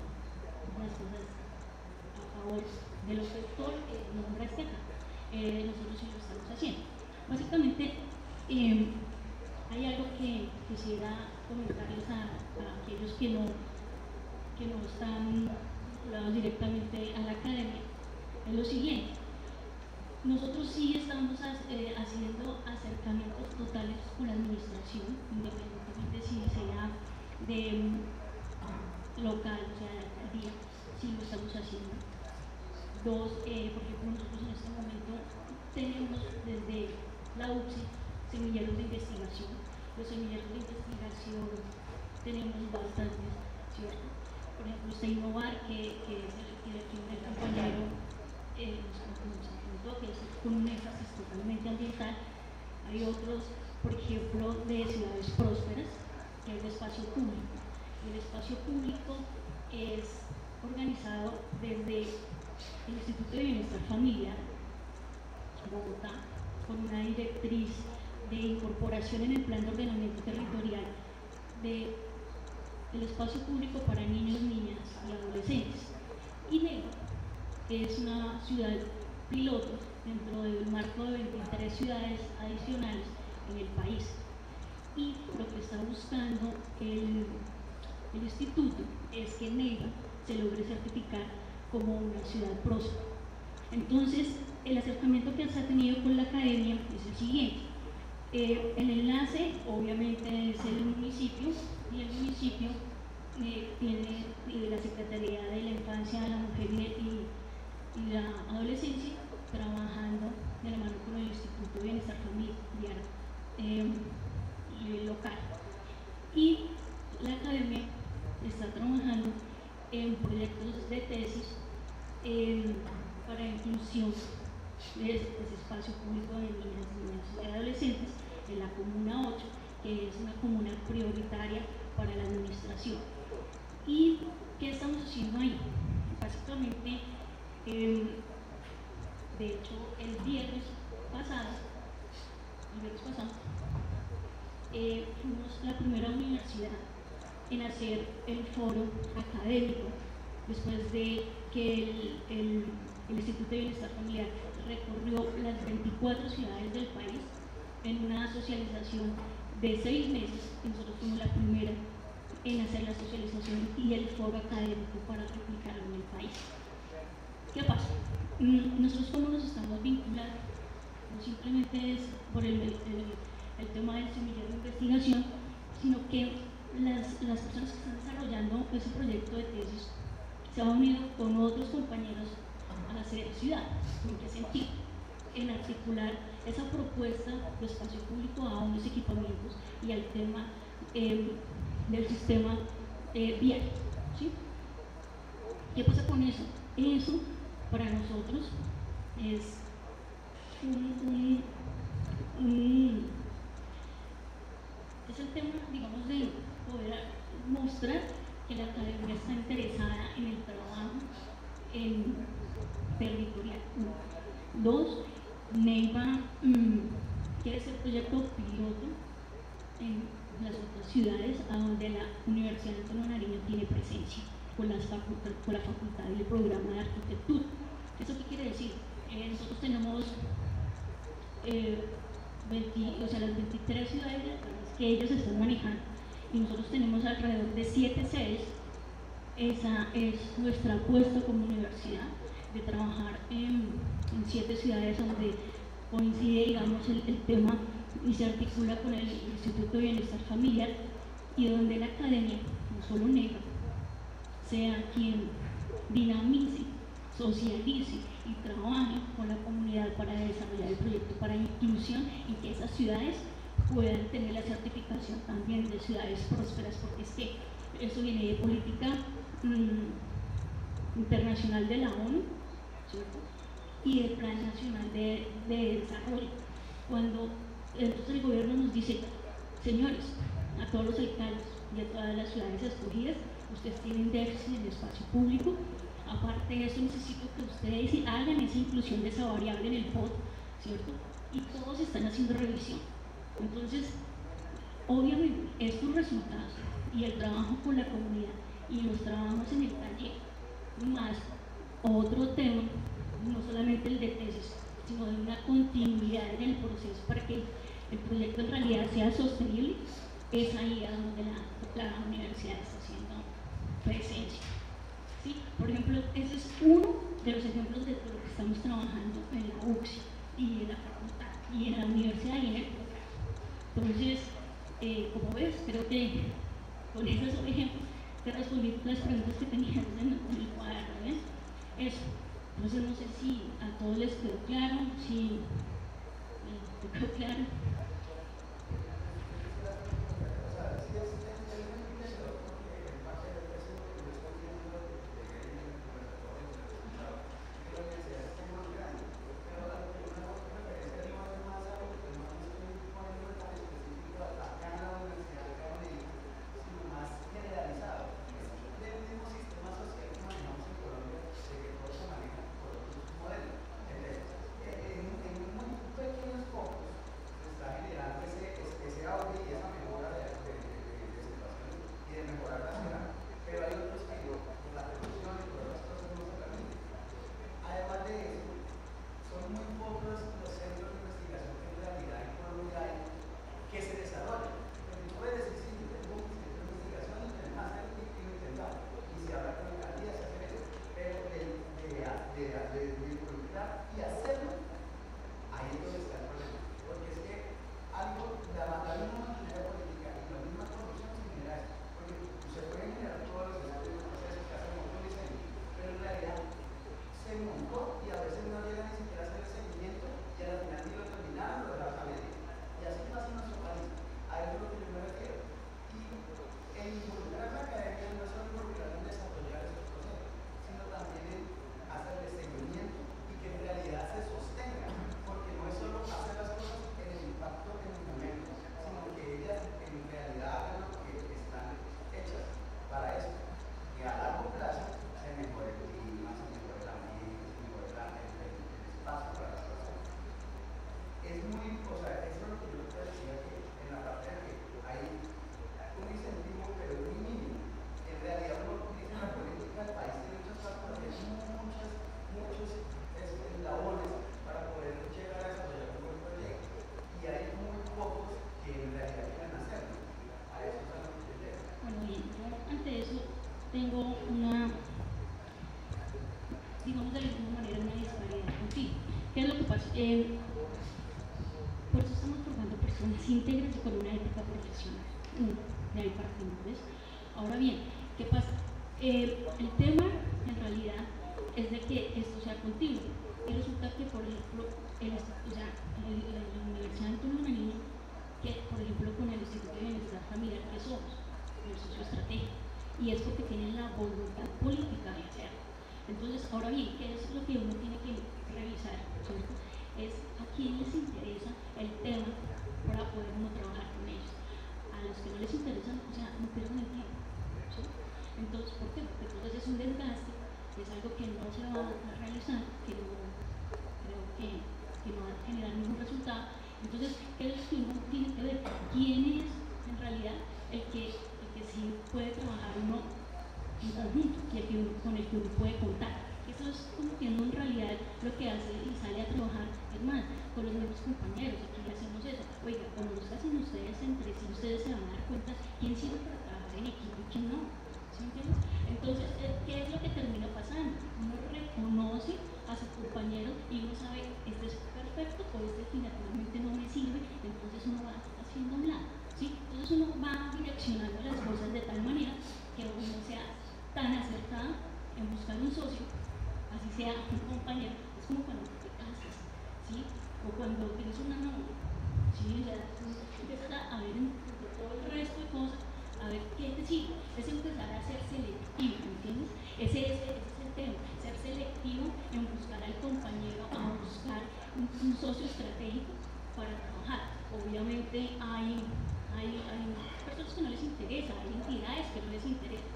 unas cosas a favor de lo que todo lo que nombraste acá. Nosotros sí lo estamos haciendo. Básicamente, hay algo que quisiera comentarles a aquellos que no están vinculados directamente a la academia, es lo siguiente. Nosotros sí estamos haciendo acercamientos totales con la administración, independientemente si sea de local, o sea, de alcaldía, sí lo estamos haciendo. Dos, por ejemplo, nosotros en este momento tenemos desde la UCSI semilleros de investigación. Los semilleros de investigación tenemos bastantes, ¿cierto? Por ejemplo, está Innovar, que es el primer compañero nos apuntó, que es con un énfasis totalmente ambiental. Hay otros, por ejemplo, de ciudades prósperas, que es de espacio público. El espacio público es organizado desde el Instituto de Bienestar Familiar, Bogotá, con una directriz de incorporación en el plan de ordenamiento territorial del espacio público para niños, niñas y adolescentes. Y Neiva es una ciudad piloto dentro del marco de 23 ciudades adicionales en el país. Y lo que está buscando el instituto es que Neiva se logre certificar como una ciudad próspera. Entonces, el acercamiento que se ha tenido con la academia es el siguiente. El enlace, obviamente, es el municipio, y el municipio tiene la Secretaría de la Infancia, la Mujer y la Adolescencia, trabajando de la mano con el Instituto de Bienestar Familiar local. Y la academia está trabajando en proyectos de tesis para inclusión de ese espacio público de niñas, niñas y adolescentes en la Comuna 8, que es una comuna prioritaria para la administración. ¿Y qué estamos haciendo ahí? Básicamente, de hecho, el viernes pasado, fuimos la primera universidad en hacer el foro académico, después de que el Instituto de Bienestar Familiar recorrió las 24 ciudades del país en una socialización de 6 meses. Y nosotros fuimos la primera en hacer la socialización y el foro académico para replicarlo en el país. ¿Qué pasa? Nosotros cómo nos estamos vinculando, no simplemente es por el tema del semillero de investigación, sino que las personas que están desarrollando ese proyecto de tesis se han unido con otros compañeros a hacer ciudad. ¿En qué sentido? En articular esa propuesta de espacio público a unos equipamientos y al tema del sistema vial. ¿Sí? ¿Qué pasa con eso? Eso para nosotros es es el tema, digamos, de poder mostrar que la academia está interesada en el trabajo territorial. 2, Neiva quiere ser proyecto piloto en las otras ciudades a donde la Universidad Antonio Nariño tiene presencia con la facultad y el programa de arquitectura. ¿Eso qué quiere decir? Nosotros tenemos las 23 ciudades que ellos están manejando y nosotros tenemos alrededor de 7 sedes. Esa es nuestra apuesta como universidad, de trabajar en 7 ciudades donde coincide, digamos, el tema y se articula con el Instituto de Bienestar Familiar, y donde la academia, no solo NEVA, sea quien dinamice, socialice y trabaje con la comunidad para desarrollar el proyecto para inclusión, y que esas ciudades puedan tener la certificación también de ciudades prósperas, porque es que eso viene de política internacional de la ONU, ¿cierto? Y del Plan Nacional de Desarrollo. Cuando entonces el gobierno nos dice, señores, a todos los alcaldes y a todas las ciudades escogidas, ustedes tienen déficit en el espacio público, aparte de eso necesito que ustedes hagan esa inclusión de esa variable en el POT, ¿cierto? Y todos están haciendo revisión. Entonces, obviamente, estos resultados y el trabajo con la comunidad y los trabajos en el taller, más otro tema, no solamente el de tesis, sino de una continuidad en el proceso para que el proyecto en realidad sea sostenible, es ahí a donde la universidad está haciendo presencia. ¿Sí? Por ejemplo, ese es uno de los ejemplos de lo que estamos trabajando en la UCSI y en la facultad y en la universidad y en el programa. Entonces, como ves, creo que con esos ejemplos te respondí las preguntas que tenías en el cuaderno, ¿ves? Eso. Entonces, no sé si a todos les quedó claro, si te quedó claro. Tengo una, digamos de alguna manera, una disparidad. En fin, ¿qué es lo que pasa? Por eso estamos formando personas íntegras y con una ética profesional. De ahí partimos, ¿ves? Ahora bien, ¿qué pasa? El tema, en realidad, es de que esto sea continuo. Y resulta que, por ejemplo, la Universidad Antonio Nariño, que, por ejemplo, con el Instituto de Bienestar Familiar, que somos el socio estratégico, y es porque tienen la voluntad política de hacerlo. Entonces, ahora bien, ¿qué es lo que uno tiene que revisar? ¿Cierto? Es a quién les interesa el tema para poder uno trabajar con ellos. A los que no les interesa, o sea, no pierden el tiempo. ¿Sí? Entonces, ¿por qué? Porque entonces es un desgaste, es algo que no se va a realizar, que no, creo que no va a generar ningún resultado. Entonces, quién es en realidad el que sí puede trabajar uno en conjunto con el que uno puede contar. Eso es como que uno en realidad lo que hace y sale a trabajar, es más, con los mismos compañeros, aquí hacemos eso. Oiga, como lo hacen ustedes entre sí, ustedes se van a dar cuenta quién sirve para trabajar en equipo y quién no. ¿Sí me entiendes? Entonces, ¿qué es lo que termina pasando? Uno reconoce a sus compañeros y uno sabe, este es perfecto o este definitivamente no me sirve, entonces uno va haciendo un lado. ¿Sí? Entonces uno va direccionando las cosas de tal manera que uno sea tan acertado en buscar un socio, así sea un compañero. Es como cuando te casas, ¿sí? O cuando tienes una novia, ¿sí? O sea, empiezas a ver entre todo el resto de cosas, a ver qué te sirve. Es empezar a ser selectivo, ¿entiendes? Ese es el tema, ser selectivo en buscar al compañero, a buscar un socio estratégico para trabajar. Obviamente hay personas que no les interesa, hay entidades que no les interesa,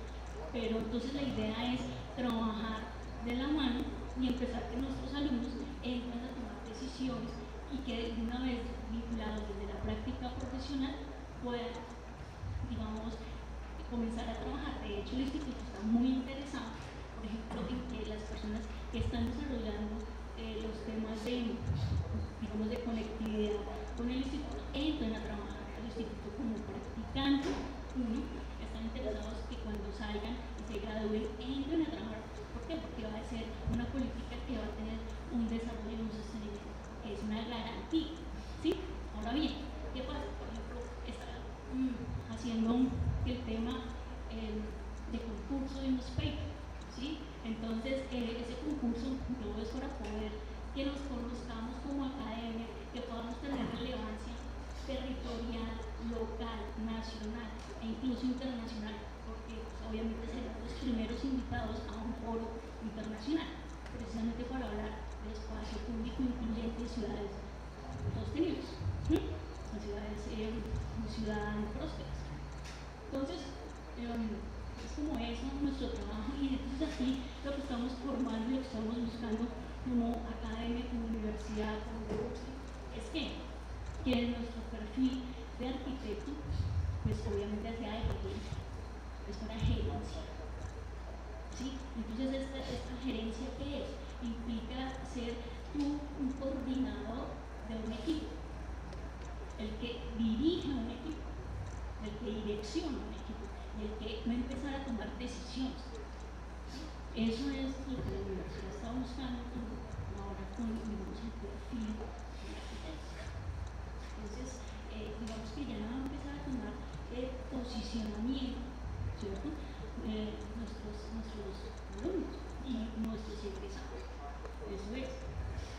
pero entonces la idea es trabajar de la mano y empezar que nuestros alumnos entren a tomar decisiones y que de una vez vinculados desde la práctica profesional puedan, digamos, comenzar a trabajar. De hecho, el instituto está muy interesado, por ejemplo, en que las personas que están desarrollando los temas de, digamos, de conectividad con el instituto entren a trabajar al instituto como practicante. Están interesados que cuando salgan y se gradúen entren a trabajar. ¿Por qué? Porque va a ser una política que va a tener un desarrollo y un sostenimiento, que es una garantía. ¿Sí? Ahora bien, ¿qué pasa? Por ejemplo, está haciendo el tema de concurso de unos papers, ¿sí? Entonces, ese concurso no es para poder que nos conozcamos como academia, que podamos tener relevancia territorial, local, nacional e incluso internacional, porque pues, obviamente serán los primeros invitados a un foro internacional, precisamente para hablar del espacio público incluyente en ciudades sostenibles, en ciudades prósperas. Entonces, es como eso nuestro trabajo, y entonces aquí lo que estamos formando y lo que estamos buscando como academia, como universidad, como curso, es que nuestro perfil de arquitecto, pues obviamente sea de gerencia, es una gerencia. ¿Sí? Entonces, esta gerencia, ¿qué es? Implica ser tú un coordinador de un equipo, el que dirige un equipo, el que direcciona un equipo y el que va a empezar a tomar decisiones. Eso es lo que la universidad está buscando ahora con, digamos, el perfil de arquitecto. Entonces, digamos que ya van a empezar a tomar posicionamiento, ¿cierto? Nuestros alumnos y nuestros egresados. Eso es.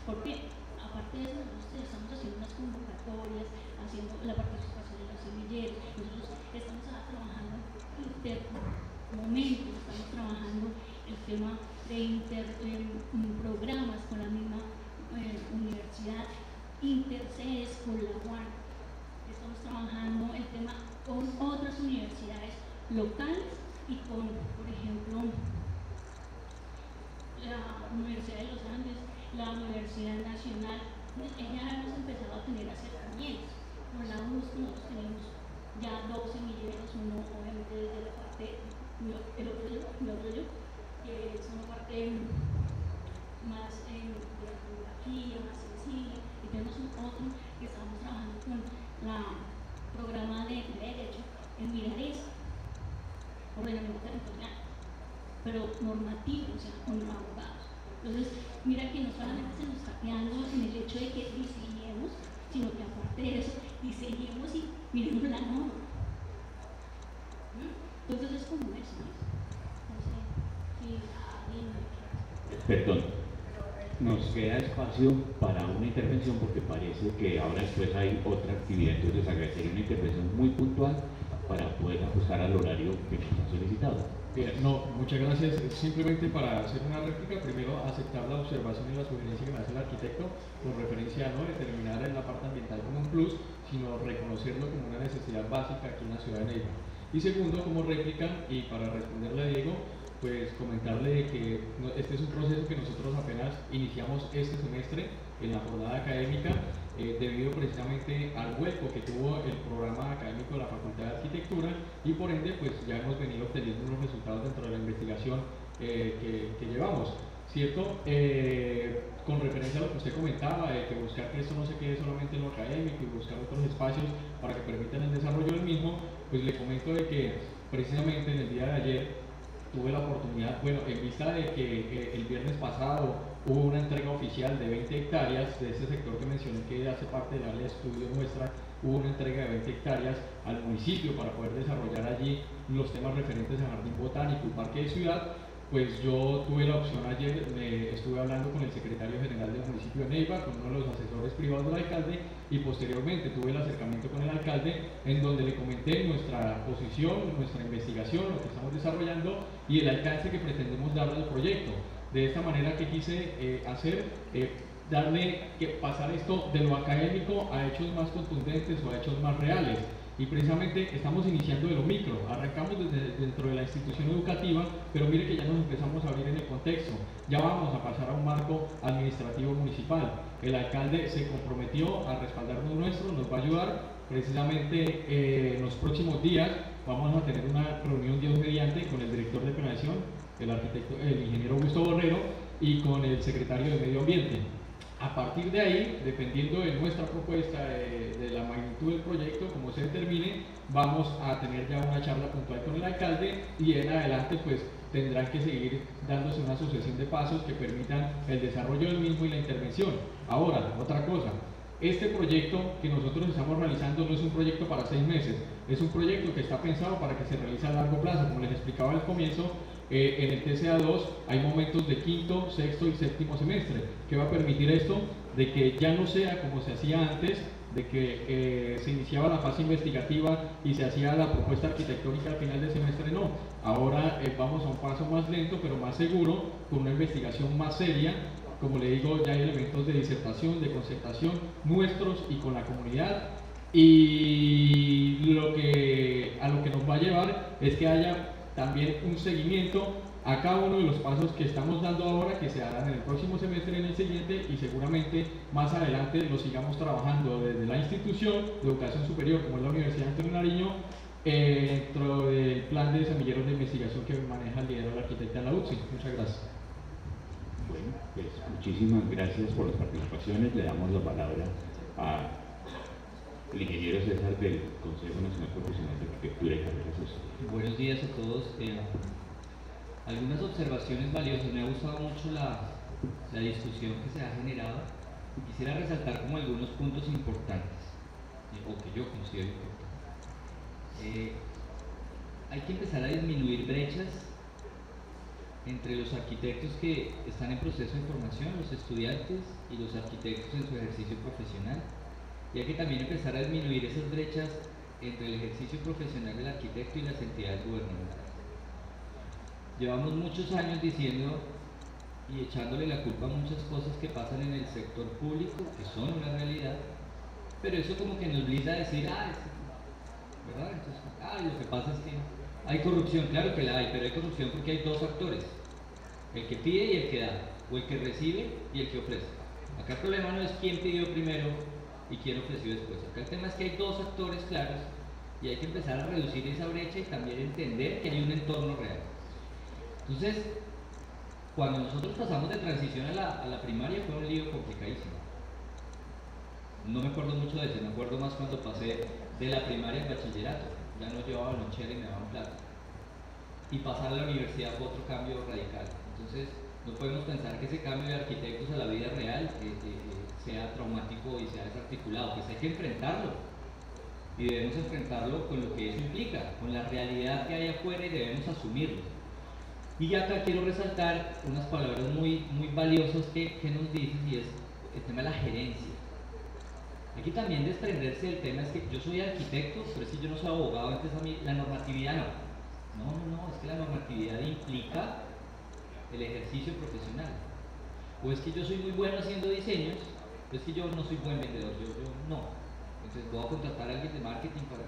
Porque, aparte de eso, nosotros estamos haciendo unas convocatorias, haciendo la participación en los semilleros. Nosotros estamos trabajando momentos, estamos trabajando el tema de programas con la misma universidad, intersedes con la UAN. Estamos trabajando el tema con otras universidades locales y con, por ejemplo, la Universidad de los Andes, la Universidad Nacional. Ya hemos empezado a tener acercamientos. Por un lado, nosotros tenemos ya 2 semilleros, uno obviamente desde la parte, el otro yo, que es una parte más de topografía, más sensible, y tenemos otro que estamos trabajando con el programa de derecho en Milares, ordenamiento territorial, pero normativo, o sea, con abogados. Entonces, mira que no solamente se nos está quedando en el hecho de que diseñemos, sino que aparte de eso, diseñemos y miremos la norma. Entonces es como eso, ¿no? No sé si alguien... Perdón, nos queda espacio para una intervención porque parece que ahora después hay otra actividad, entonces les agradecería una intervención muy puntual para poder ajustar al horario que nos han solicitado. Bien, no, muchas gracias. Simplemente para hacer una réplica, primero aceptar la observación y la sugerencia que me hace el arquitecto con referencia a no determinar en la parte ambiental como un plus, sino reconocerlo como una necesidad básica aquí en la ciudad de Neiva. Y segundo, como réplica, y para responderle a Diego, pues comentarle que este es un proceso que nosotros apenas iniciamos este semestre en la jornada académica. debido precisamente al vuelco que tuvo el programa académico de la Facultad de Arquitectura, y por ende pues ya hemos venido obteniendo unos resultados dentro de la investigación que llevamos, ¿cierto? Con referencia a lo que usted comentaba, de que buscar que esto no se quede solamente en lo académico y buscar otros espacios para que permitan el desarrollo del mismo, pues le comento de que precisamente en el día de ayer tuve la oportunidad, bueno, en vista de que el viernes pasado hubo una entrega oficial de 20 hectáreas de ese sector que mencioné que hace parte del área de estudio nuestra, hubo una entrega de 20 hectáreas al municipio para poder desarrollar allí los temas referentes a jardín botánico y parque de ciudad. Pues yo tuve la opción ayer, estuve hablando con el secretario general del municipio de Neiva, con uno de los asesores privados del alcalde, y posteriormente tuve el acercamiento con el alcalde, en donde le comenté nuestra posición, nuestra investigación, lo que estamos desarrollando y el alcance que pretendemos darle al proyecto. De esta manera que quise darle que pasar esto de lo académico a hechos más contundentes o a hechos más reales. Y precisamente estamos iniciando de lo micro, arrancamos desde dentro de la institución educativa, pero mire que ya nos empezamos a abrir en el contexto, ya vamos a pasar a un marco administrativo municipal. El alcalde se comprometió a respaldarnos nuestro, nos va a ayudar, precisamente en los próximos días vamos a tener una reunión Dios mediante con el director de planeación, el ingeniero Augusto Borrero, y con el secretario de Medio Ambiente. A partir de ahí, dependiendo de nuestra propuesta, de la magnitud del proyecto, como se determine, vamos a tener ya una charla puntual con el alcalde y en adelante pues tendrán que seguir dándose una sucesión de pasos que permitan el desarrollo del mismo y la intervención. Ahora, otra cosa, este proyecto que nosotros estamos realizando no es un proyecto para 6 meses, es un proyecto que está pensado para que se realice a largo plazo. Como les explicaba al comienzo, en el TCA2 hay momentos de quinto, sexto y séptimo semestre. ¿Qué va a permitir esto? De que ya no sea como se hacía antes, de que se iniciaba la fase investigativa y se hacía la propuesta arquitectónica al final del semestre, no. Ahora vamos a un paso más lento pero más seguro, con una investigación más seria. Como le digo, ya hay elementos de disertación, de concertación nuestros y con la comunidad, y a lo que nos va a llevar es que haya también un seguimiento a cada uno de los pasos que estamos dando ahora, que se harán en el próximo semestre y en el siguiente, y seguramente más adelante lo sigamos trabajando desde la institución de educación superior, como es la Universidad Antonio Nariño, dentro del plan de semilleros de investigación que maneja el liderazgo del arquitecto en la UCSI. Muchas gracias. Bueno, pues muchísimas gracias por las participaciones. Le damos la palabra al ingeniero César del Consejo Nacional Profesional de Arquitectura y Carreras Sociales. Buenos días a todos. Algunas observaciones valiosas. Me ha gustado mucho la discusión que se ha generado. Quisiera resaltar como algunos puntos importantes, o que yo considero importantes. Hay que empezar a disminuir brechas entre los arquitectos que están en proceso de formación, los estudiantes, y los arquitectos en su ejercicio profesional. Y hay que también empezar a disminuir esas brechas entre el ejercicio profesional del arquitecto y las entidades gubernamentales. Llevamos muchos años diciendo y echándole la culpa a muchas cosas que pasan en el sector público, que son una realidad, pero eso como que nos blinda a decir, ¿verdad? Entonces, lo que pasa es que hay corrupción. Claro que la hay, pero hay corrupción porque hay dos actores, el que pide y el que da, o el que recibe y el que ofrece. Acá el problema no es quién pidió primero y quién ofreció después. Acá el tema es que hay dos actores claros y hay que empezar a reducir esa brecha y también entender que hay un entorno real. Entonces, cuando nosotros pasamos de transición a la primaria fue un lío complicadísimo. No me acuerdo mucho de eso, me acuerdo más cuando pasé de la primaria al bachillerato. Ya no llevaba lonchera y me daban plata. Y pasar a la universidad fue otro cambio radical. Entonces, no podemos pensar que ese cambio de arquitectos a la vida real sea traumático y sea desarticulado. Pues hay que enfrentarlo. Y debemos enfrentarlo con lo que eso implica, con la realidad que hay afuera, y debemos asumirlo. Y acá quiero resaltar unas palabras muy valiosas que nos dices, y es el tema de la gerencia. Aquí también desprenderse del tema es que yo soy arquitecto, pero es que yo no soy abogado, entonces a mí la normatividad no, es que la normatividad implica el ejercicio profesional. O es que yo soy muy bueno haciendo diseños, pero es que yo no soy buen vendedor, yo no. Entonces voy a contratar a alguien de marketing para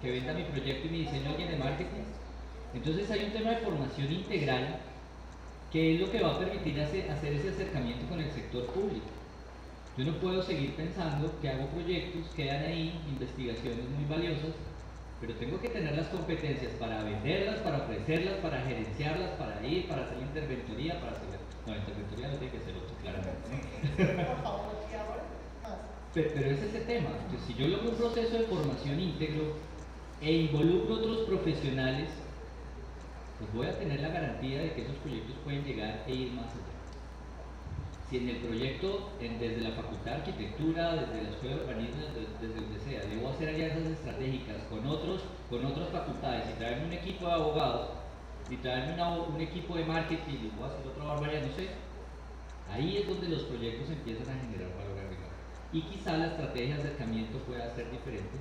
que venda mi proyecto y mi diseño a alguien de marketing. Entonces hay un tema de formación integral que es lo que va a permitir hacer ese acercamiento con el sector público. Yo no puedo seguir pensando que hago proyectos, quedan ahí, investigaciones muy valiosas, pero tengo que tener las competencias para venderlas, para ofrecerlas, para gerenciarlas, para ir, para hacer la interventoría, para hacer... No, la interventoría no tiene que ser otro, claramente. Pero es ese tema, que si yo logro un proceso de formación íntegro e involucro otros profesionales, pues voy a tener la garantía de que esos proyectos pueden llegar e ir más allá. Si en el proyecto, desde la Facultad de Arquitectura, desde la Escuela de Urbanismo, desde donde sea, debo hacer alianzas estratégicas con otras facultades y traerme un equipo de abogados y traerme un equipo de marketing y voy a hacer otra barbaridad, no sé, ahí es donde los proyectos empiezan a generar valor agregado. Y quizá la estrategia de acercamiento pueda ser diferente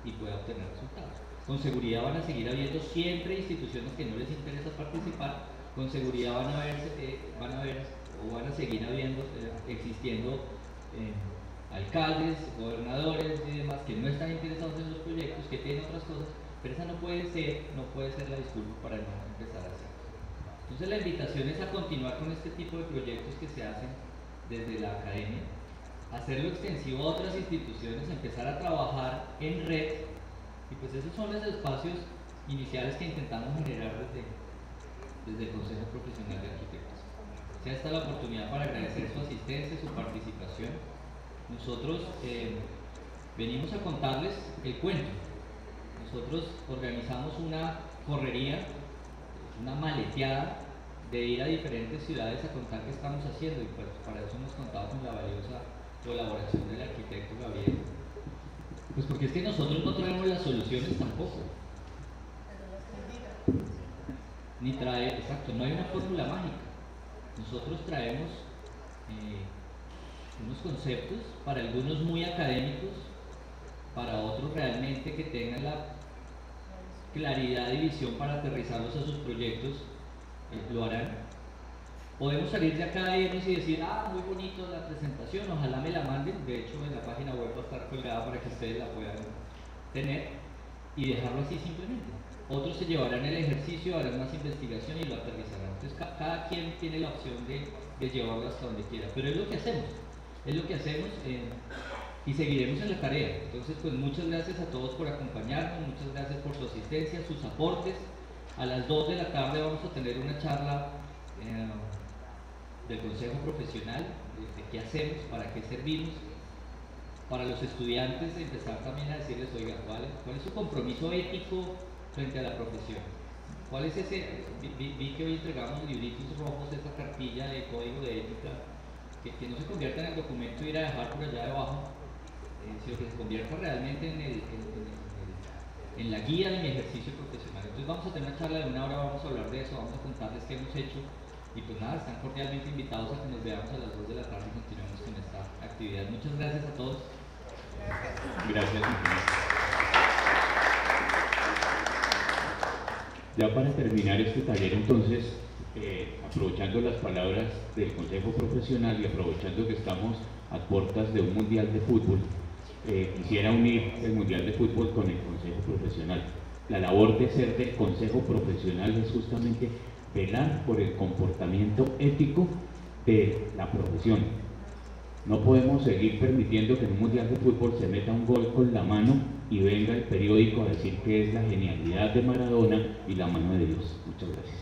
y pueda obtener resultados. Con seguridad van a seguir habiendo siempre instituciones que no les interesa participar, con seguridad van a seguir existiendo alcaldes, gobernadores y demás que no están interesados en los proyectos, que tienen otras cosas, pero esa no puede ser la disculpa para no empezar a hacer. Entonces la invitación es a continuar con este tipo de proyectos que se hacen desde la academia, hacerlo extensivo a otras instituciones, empezar a trabajar en red, y pues esos son los espacios iniciales que intentamos generar desde el Consejo Profesional de Arquitectos. Sea esta la oportunidad para agradecer su asistencia, su participación. Nosotros venimos a contarles el cuento. Nosotros organizamos una correría, una maleteada de ir a diferentes ciudades a contar qué estamos haciendo, y pues para eso hemos contado con la valiosa colaboración del arquitecto Gabriel. Pues porque es que nosotros no traemos las soluciones tampoco. Exacto, no hay una fórmula mágica. Nosotros traemos unos conceptos, para algunos muy académicos, para otros realmente que tengan la claridad y visión para aterrizarlos a sus proyectos, lo harán. Podemos salir de acá y decir, muy bonito la presentación, ojalá me la manden, de hecho en la página web va a estar colgada para que ustedes la puedan tener, y dejarlo así simplemente. Otros se llevarán el ejercicio, harán más investigación y lo aterrizarán. Entonces cada quien tiene la opción de llevarlo hasta donde quiera, pero es lo que hacemos, y seguiremos en la tarea. Entonces pues muchas gracias a todos por acompañarnos, muchas gracias por su asistencia, sus aportes. A las 2 de la tarde vamos a tener una charla del Consejo Profesional, de qué hacemos, para qué servimos, para los estudiantes empezar también a decirles, oiga, ¿cuál es su compromiso ético frente a la profesión? ¿Cuál es ese? Vi que hoy entregamos libritos rojos, esa cartilla de código de ética, que no se convierta en el documento y ir a dejar por allá debajo, sino que se convierta realmente en la guía de mi ejercicio profesional. Entonces vamos a tener una charla de 1 hora, vamos a hablar de eso, vamos a contarles qué hemos hecho, y pues nada, están cordialmente invitados a que nos veamos a las 2 de la tarde y continuemos con esta actividad. Muchas gracias a todos. Gracias. Ya para terminar este taller, entonces, aprovechando las palabras del Consejo Profesional y aprovechando que estamos a puertas de un Mundial de Fútbol, quisiera unir el Mundial de Fútbol con el Consejo Profesional. La labor de ser del Consejo Profesional es justamente velar por el comportamiento ético de la profesión. No podemos seguir permitiendo que en un Mundial de Fútbol se meta un gol con la mano y venga el periódico a decir que es la genialidad de Maradona y la mano de Dios. Muchas gracias.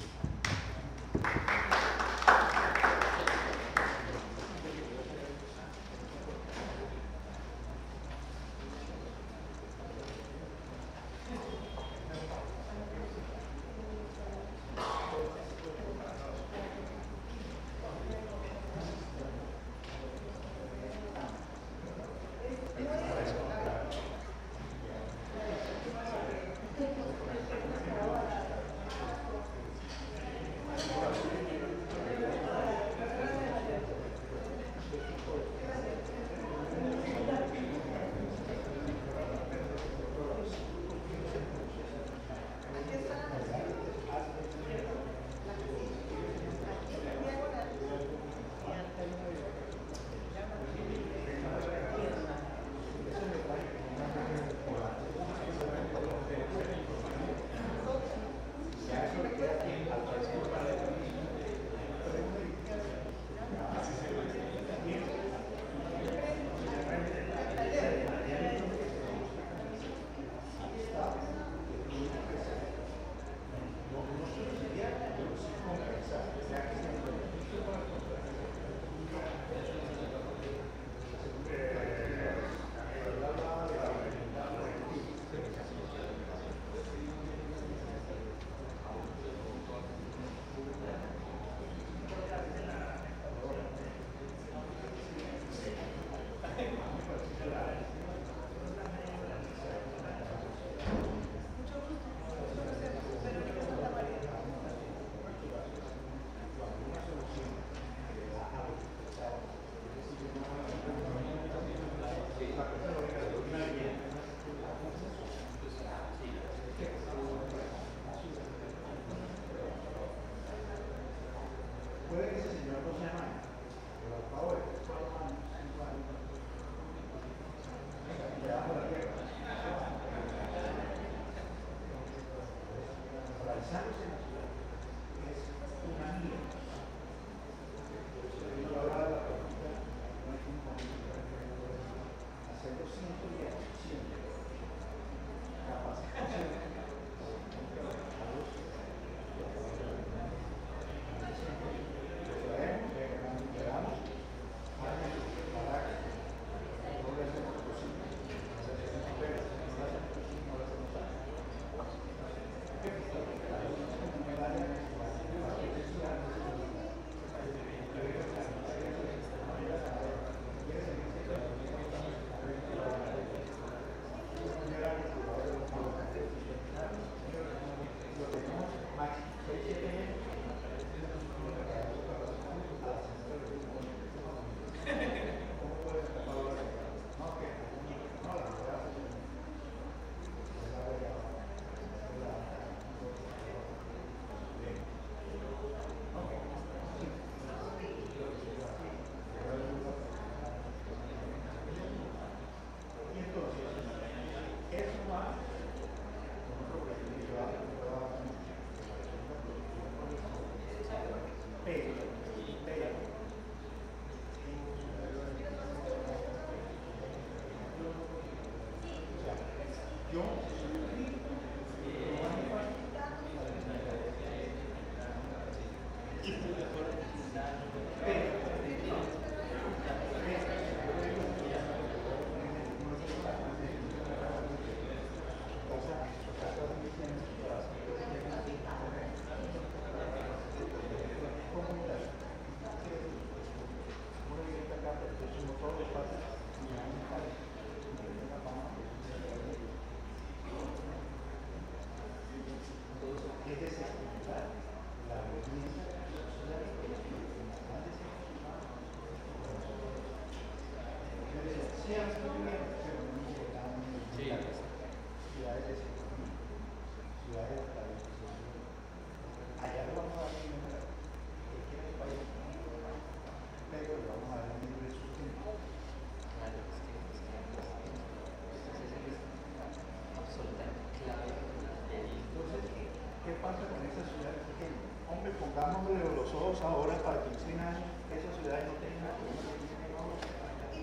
pongámosle los ojos ahora para que en 100 años esas ciudades no tengan problemas.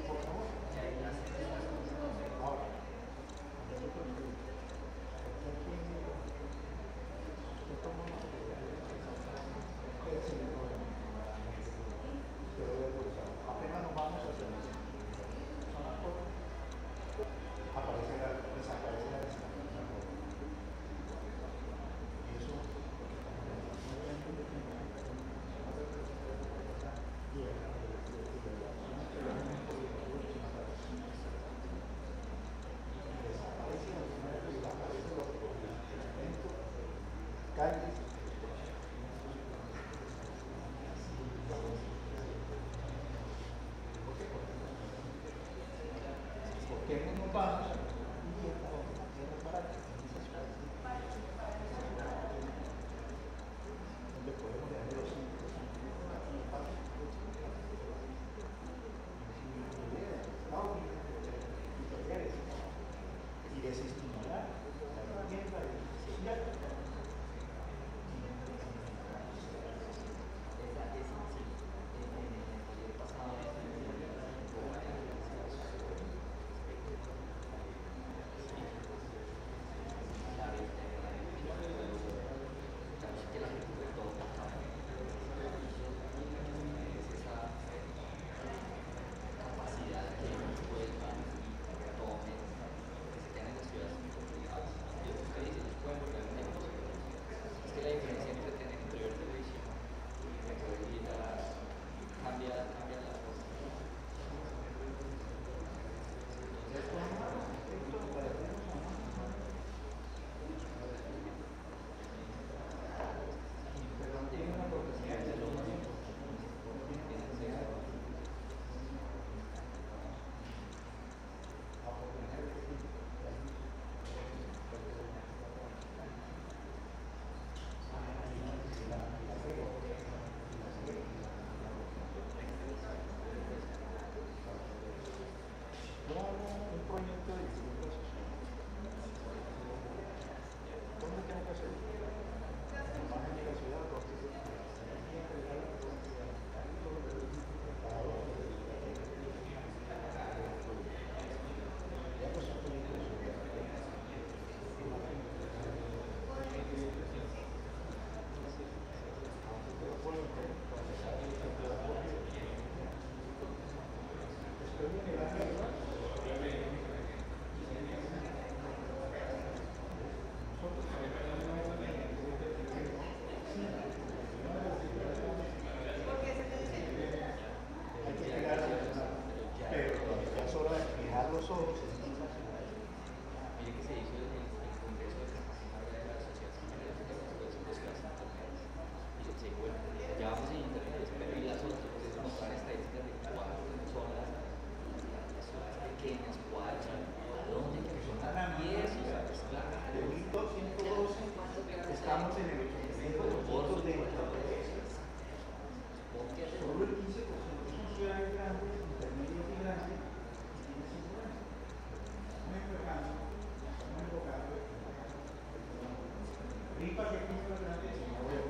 Por favor. Ahora, apenas nos vamos a hacer eso. Desaparece la y eso calles. ¿Por qué no nos vamos? Donde podemos dejar los y desestimular la vivienda social. Estamos en el 80% de solo el 15% son ciudades grandes, intermedias y grandes, y tiene 5 años. Estamos enfocando. ¿Ripa qué piensa la grandeza?